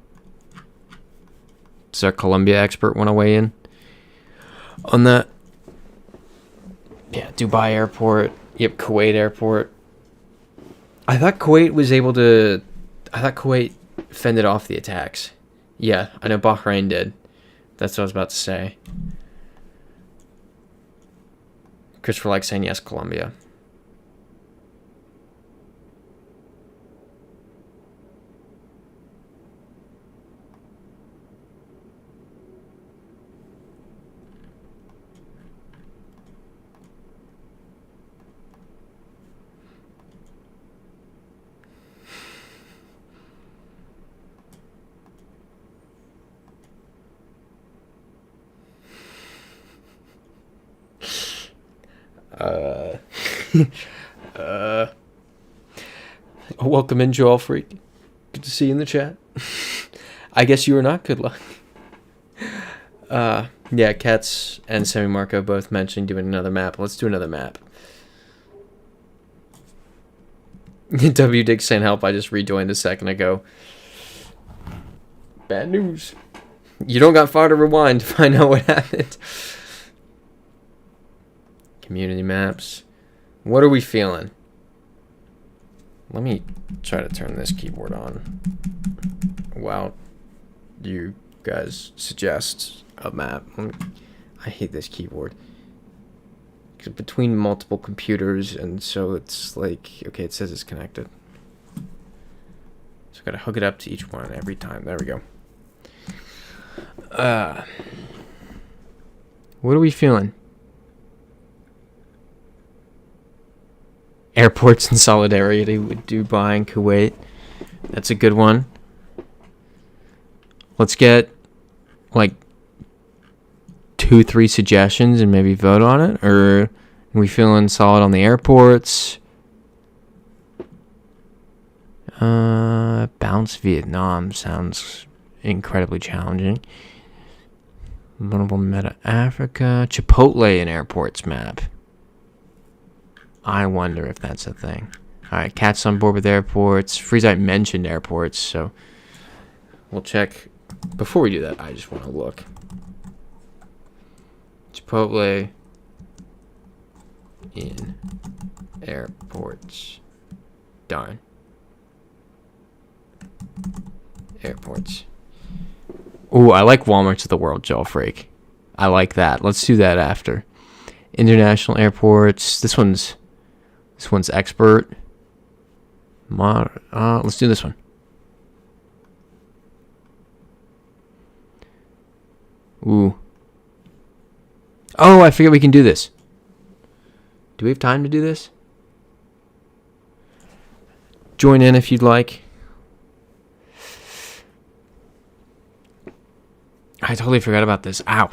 Does our Colombia expert want to weigh in on that? Yeah, Dubai airport. Yep, Kuwait airport. I thought Kuwait fended off the attacks. Yeah, I know Bahrain did. That's what I was about to say. Christopher likes saying yes, Colombia. Welcome in, Joel Freak. Good to see you in the chat. I guess you are not. Good luck. Yeah, Cats and Semi Marco both mentioned doing another map. Let's do another map. W Dig saying help. I just rejoined a second ago. Bad news. You don't got far to rewind to find out what happened. Community maps. What are we feeling? Let me try to turn this keyboard on while you guys suggest a map. I hate this keyboard. connect between multiple computers, and so it's like, okay, it says it's connected. So I gotta hook it up to each one every time. There we go. What are we feeling? Airports in solidarity with Dubai and Kuwait. That's a good one. Let's get like 2-3 suggestions and maybe vote on it. Or are we feeling solid on the airports? Bounce Vietnam sounds incredibly challenging. Vulnerable Meta Africa. Chipotle in airports map. I wonder if that's a thing. Alright, Cat's on board with airports. Freezite mentioned airports, so we'll check. Before we do that, I just want to look. Chipotle in airports. Darn. Airports. Ooh, I like Walmarts of the World, Joel Freak. I like that. Let's do that after. International airports. This one's expert. Let's do this one. Ooh. Oh, I forget we can do this. Do we have time to do this? Join in if you'd like. I totally forgot about this. Ow.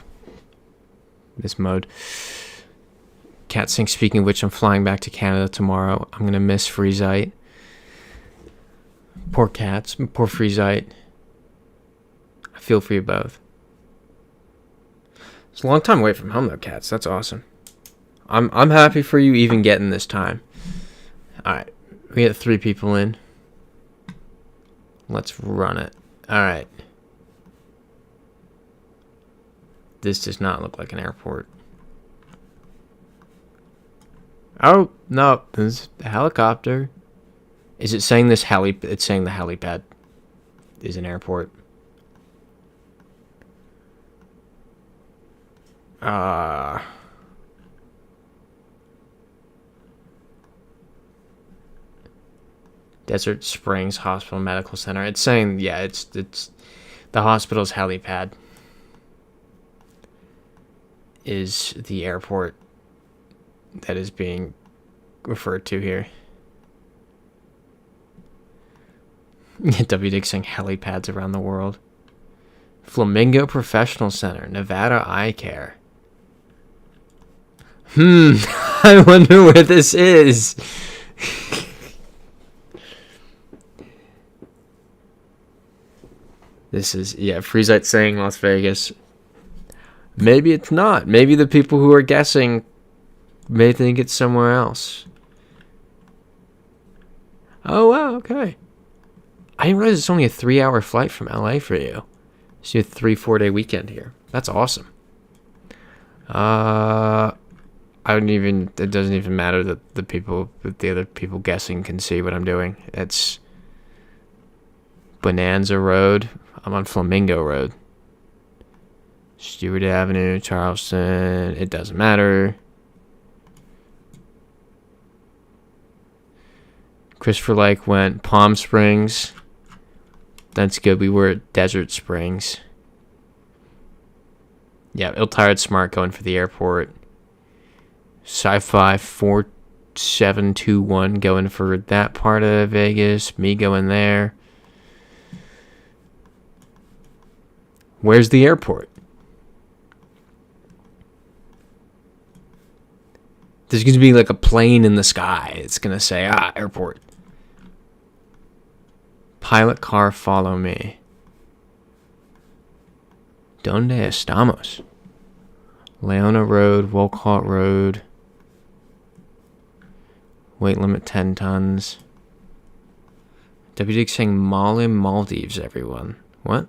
This mode. Cat Sync, speaking of which, I'm flying back to Canada tomorrow. I'm going to miss Freezite. Poor cats. Poor Freezite. I feel for you both. It's a long time away from home, though, Cats. That's awesome. I'm happy for you even getting this time. Alright. We get 3 people in. Let's run it. Alright. This does not look like an airport. Oh, no. This is a helicopter. Is it saying this it's saying the helipad is an airport. Desert Springs Hospital Medical Center. It's saying, yeah, it's the hospital's helipad is the airport that is being referred to here. WDIG saying helipads around the world. Flamingo Professional Center, Nevada Eye Care. I wonder where this is. This is, yeah, Freezite saying Las Vegas. Maybe it's not. Maybe the people who are guessing may think it's somewhere else. Oh, wow, okay. I didn't realize it's only a 3-hour flight from LA for you. So you have a 3-4 day weekend here. That's awesome. It doesn't even matter that the other people guessing can see what I'm doing. It's Bonanza Road. I'm on Flamingo Road. Stewart Avenue, Charleston. It doesn't matter. Christopher Lake went Palm Springs. That's good. We were at Desert Springs. Yeah, Ill-Tired Smart going for the airport. Sci-Fi 4721 going for that part of Vegas. Me going there. Where's the airport? There's going to be like a plane in the sky. It's going to say, airport. Pilot car, follow me. Donde estamos? Leona Road, Wolcott Road. Weight limit 10 tons. WD saying Maldives, everyone. What?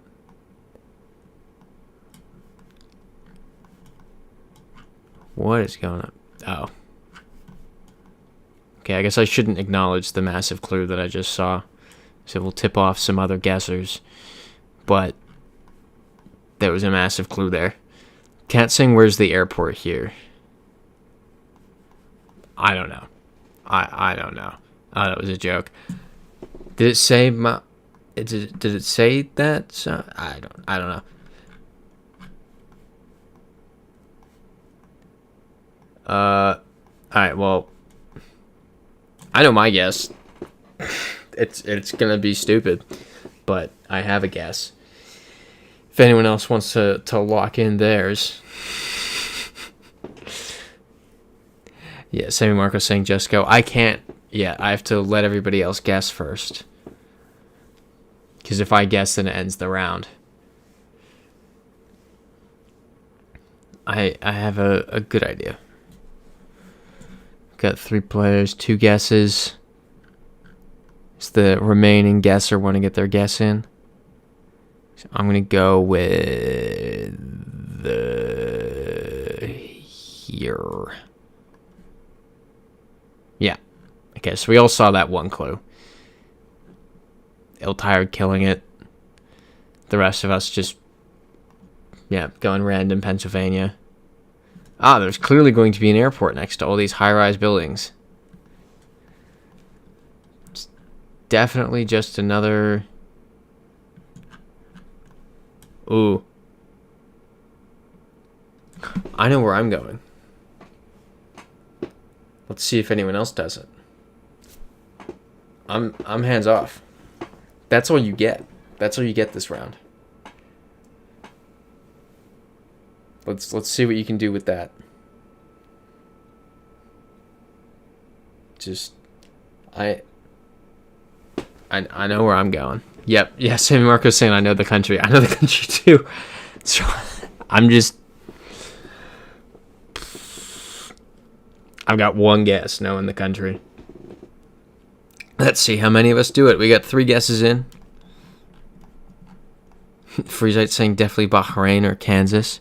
What is going on? Oh. Okay, I guess I shouldn't acknowledge the massive clue that I just saw. So we'll tip off some other guessers. But there was a massive clue there. Can't sing where's the airport here. I don't know. I don't know. Oh, that was a joke. Did it say did it say that? I don't know. All right. Well, I know my guess. It's gonna be stupid, but I have a guess. If anyone else wants to lock in theirs. Yeah, Sammy Marco saying just go. I can't. Yeah, I have to let everybody else guess first. Because if I guess, then it ends the round. I have a good idea. Got 3 players, 2 guesses. It's the remaining guesser want to get their guess in. So I'm going to go with here. Yeah. Okay, so we all saw that one clue. Ill-Tired killing it. The rest of us just, going random Pennsylvania. Ah, there's clearly going to be an airport next to all these high-rise buildings. It's definitely just another... Ooh. I know where I'm going. Let's see if anyone else does it. I'm hands off. That's all you get. That's all you get this round. Let's see what you can do with that. Just I know where I'm going. Yep. Yeah, Sammy Marco's saying I know the country. I know the country too. So I've got one guess knowing the country. Let's see how many of us do it. We got 3 guesses in. Freezite saying definitely Bahrain or Kansas.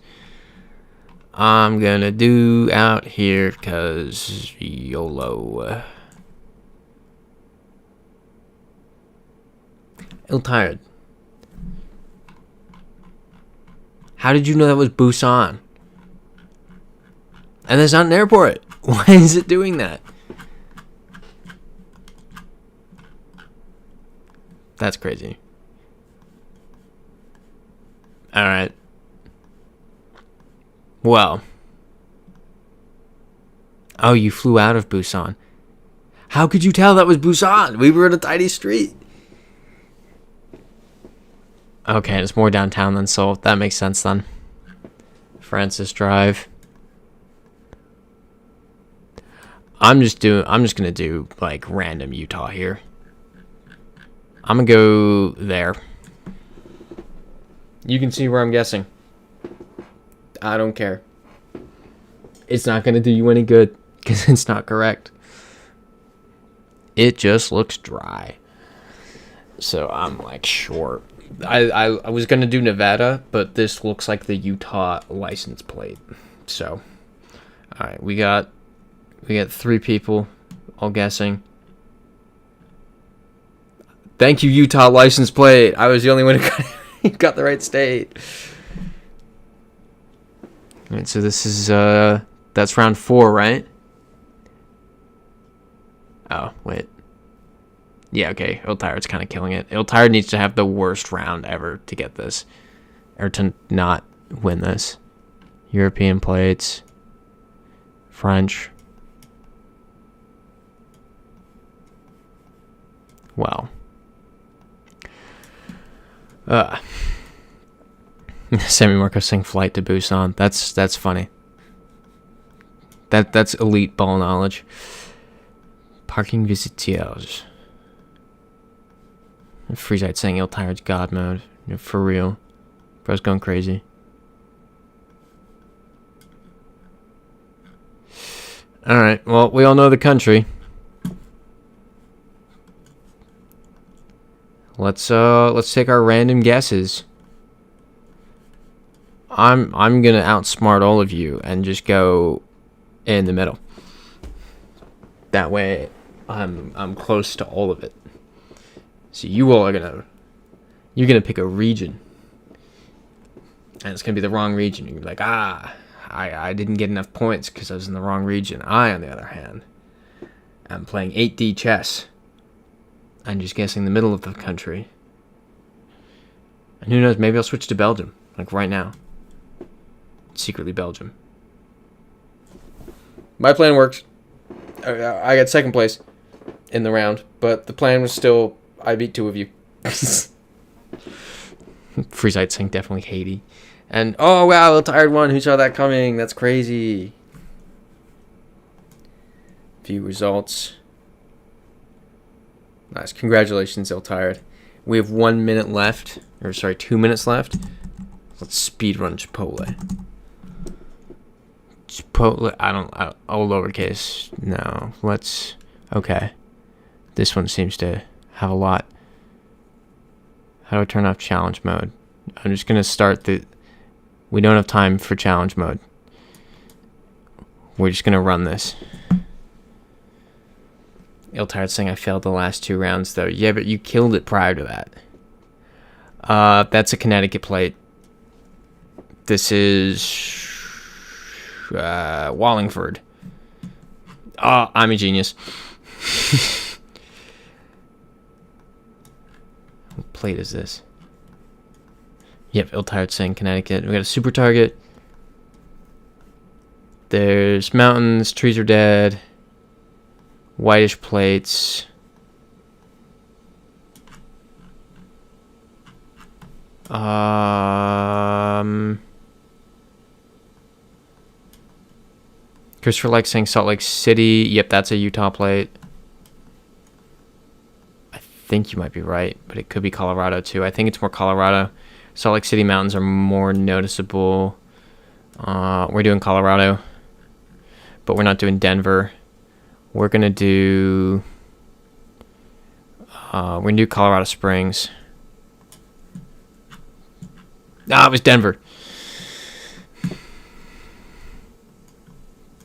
I'm gonna do out here because YOLO. Ill-Tired. How did you know that was Busan? And there's not an airport. Why is it doing that? That's crazy. Alright. Well. Oh, you flew out of Busan. How could you tell that was Busan? We were in a tiny street. Okay, it's more downtown than Seoul. That makes sense then. Francis Drive. I'm just gonna do like random Utah here. I'm gonna go there. You can see where I'm guessing. I don't care. It's not gonna do you any good because it's not correct. It just looks dry. So I'm like short. I was gonna do Nevada, but this looks like the Utah license plate. So, all right, we got 3 people all guessing. Thank you, Utah license plate. I was the only one who got the right state. All right, so this is that's round 4, right? Oh wait. Yeah, okay. Ill-Tired's kind of killing it. Ill-Tired needs to have the worst round ever to get this. Or to not win this. European plates. French. Well. Sammy Marco saying flight to Busan. That's funny. That's elite ball knowledge. Parking visiteurs. Freezite saying Ill-Tired's God mode. For real. Bro's going crazy. Alright, well, we all know the country. Let's take our random guesses. I'm gonna outsmart all of you and just go in the middle. That way I'm close to all of it. So you all are you're gonna pick a region. And it's gonna be the wrong region. You're gonna be like, I didn't get enough points because I was in the wrong region. I, on the other hand, I'm playing 8D chess. I'm just guessing the middle of the country. And who knows, maybe I'll switch to Belgium, like right now. Secretly Belgium. My plan works. I got second place in the round, but the plan was still, I beat 2 of you. Freeside Sync definitely Haiti. And, oh wow, the tired one, who saw that coming? That's crazy. View results. Nice, congratulations, ill tired. We have 1 minute left, or sorry, 2 minutes left. Let's speedrun Chipotle. Chipotle, oh, lowercase. No, let's, okay. This one seems to have a lot. How do I turn off challenge mode? I'm just going to start we don't have time for challenge mode. We're just going to run this. Ill-Tired saying I failed the last 2 rounds, though. Yeah, but you killed it prior to that. That's a Connecticut plate. This is Wallingford. Oh, I'm a genius. What plate is this? Yep, Ill-Tired saying Connecticut. We got a super target. There's mountains, trees are dead. Whitish plates. Christopher likes saying Salt Lake City. Yep, that's a Utah plate. I think you might be right, but it could be Colorado too. I think it's more Colorado. Salt Lake City mountains are more noticeable. We're doing Colorado, but we're not doing Denver. We're gonna do Colorado Springs. Ah, it was Denver.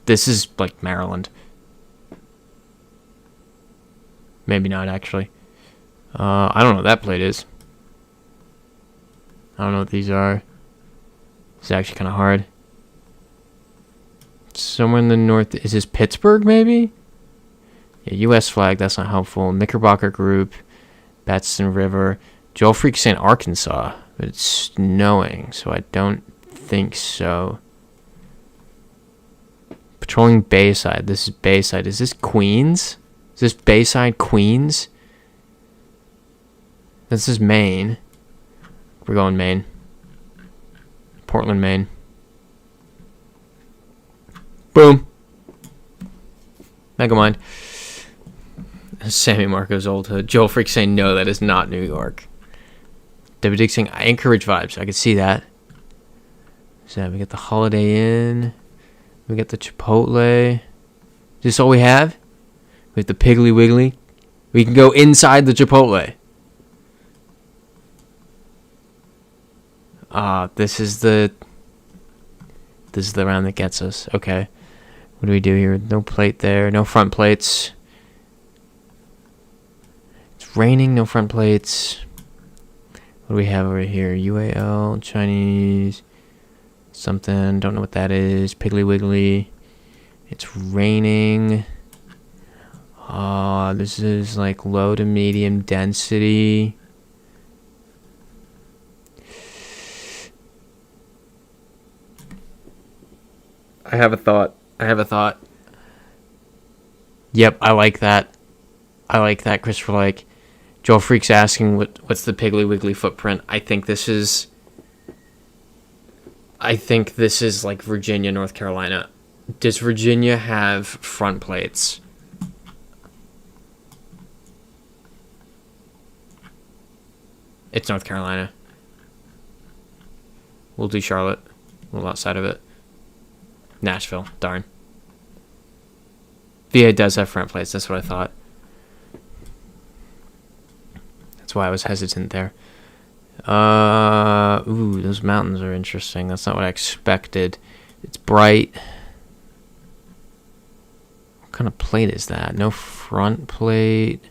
This is like Maryland. Maybe not actually. I don't know what that plate is. I don't know what these are. It's actually kind of hard. Somewhere in the north. Is this Pittsburgh maybe? Yeah, U.S. flag, that's not helpful. Knickerbocker Group, Batson River. Joel Freak saying Arkansas, but it's snowing, so I don't think so. Patrolling Bayside. This is Bayside. Is this Queens? Is this Bayside, Queens? This is Maine. We're going Maine. Portland, Maine. Boom. Megamind. Sammy Marco's old hood. Joel Freak saying no, that is not New York. Debbie Dick saying Anchorage vibes. I could see that. So we got the Holiday Inn. We got the Chipotle. Is this all we have? We have the Piggly Wiggly. We can go inside the Chipotle. This is the round that gets us. Okay. What do we do here? No plate there. No front plates. It's raining. No front plates. What do we have over here? UAL, Chinese, something. Don't know what that is. Piggly Wiggly. It's raining. This is like low to medium density. I have a thought. Yep, I like that. Christopher like. Joel Freak's asking what's the Piggly Wiggly footprint. I think this is like Virginia, North Carolina. Does Virginia have front plates? It's North Carolina. We'll do Charlotte. A little outside of it. Nashville. Darn. VA does have front plates. That's what I thought. That's why I was hesitant there. Ooh, those mountains are interesting. That's not what I expected. It's bright. What kind of plate is that? No front plate.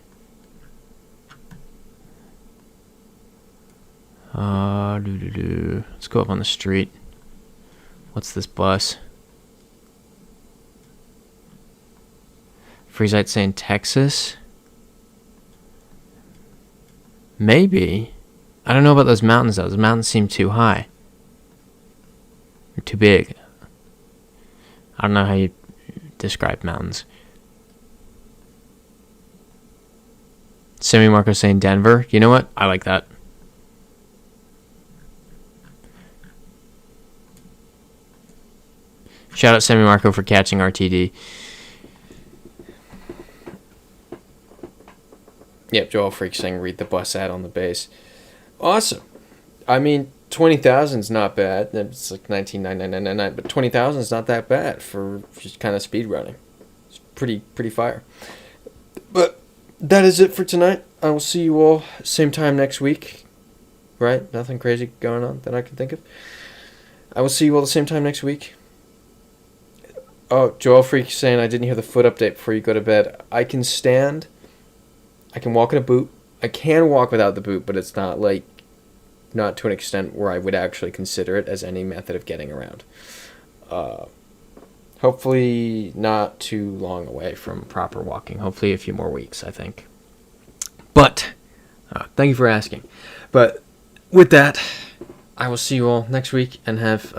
Let's go up on the street. What's this bus? Freezite saying Texas. Maybe. I don't know about those mountains though. Those mountains seem too high. Or too big. I don't know how you describe mountains. Semi Marco saying Denver. You know what? I like that. Shout out Semi Marco for catching RTD. Yep, Joel Freak saying read the bus ad on the base. Awesome. I mean, 20,000 is not bad. It's like 19,999, but 20,000 is not that bad for just kind of speed running. It's pretty fire. But that is it for tonight. I will see you all same time next week. Right? Nothing crazy going on that I can think of. I will see you all the same time next week. Oh, Joel Freak saying I didn't hear the foot update before you go to bed. I can stand. I can walk in a boot. I can walk without the boot, but it's not to an extent where I would actually consider it as any method of getting around. Hopefully not too long away from proper walking. Hopefully a few more weeks, I think. But, thank you for asking. But with that, I will see you all next week and have,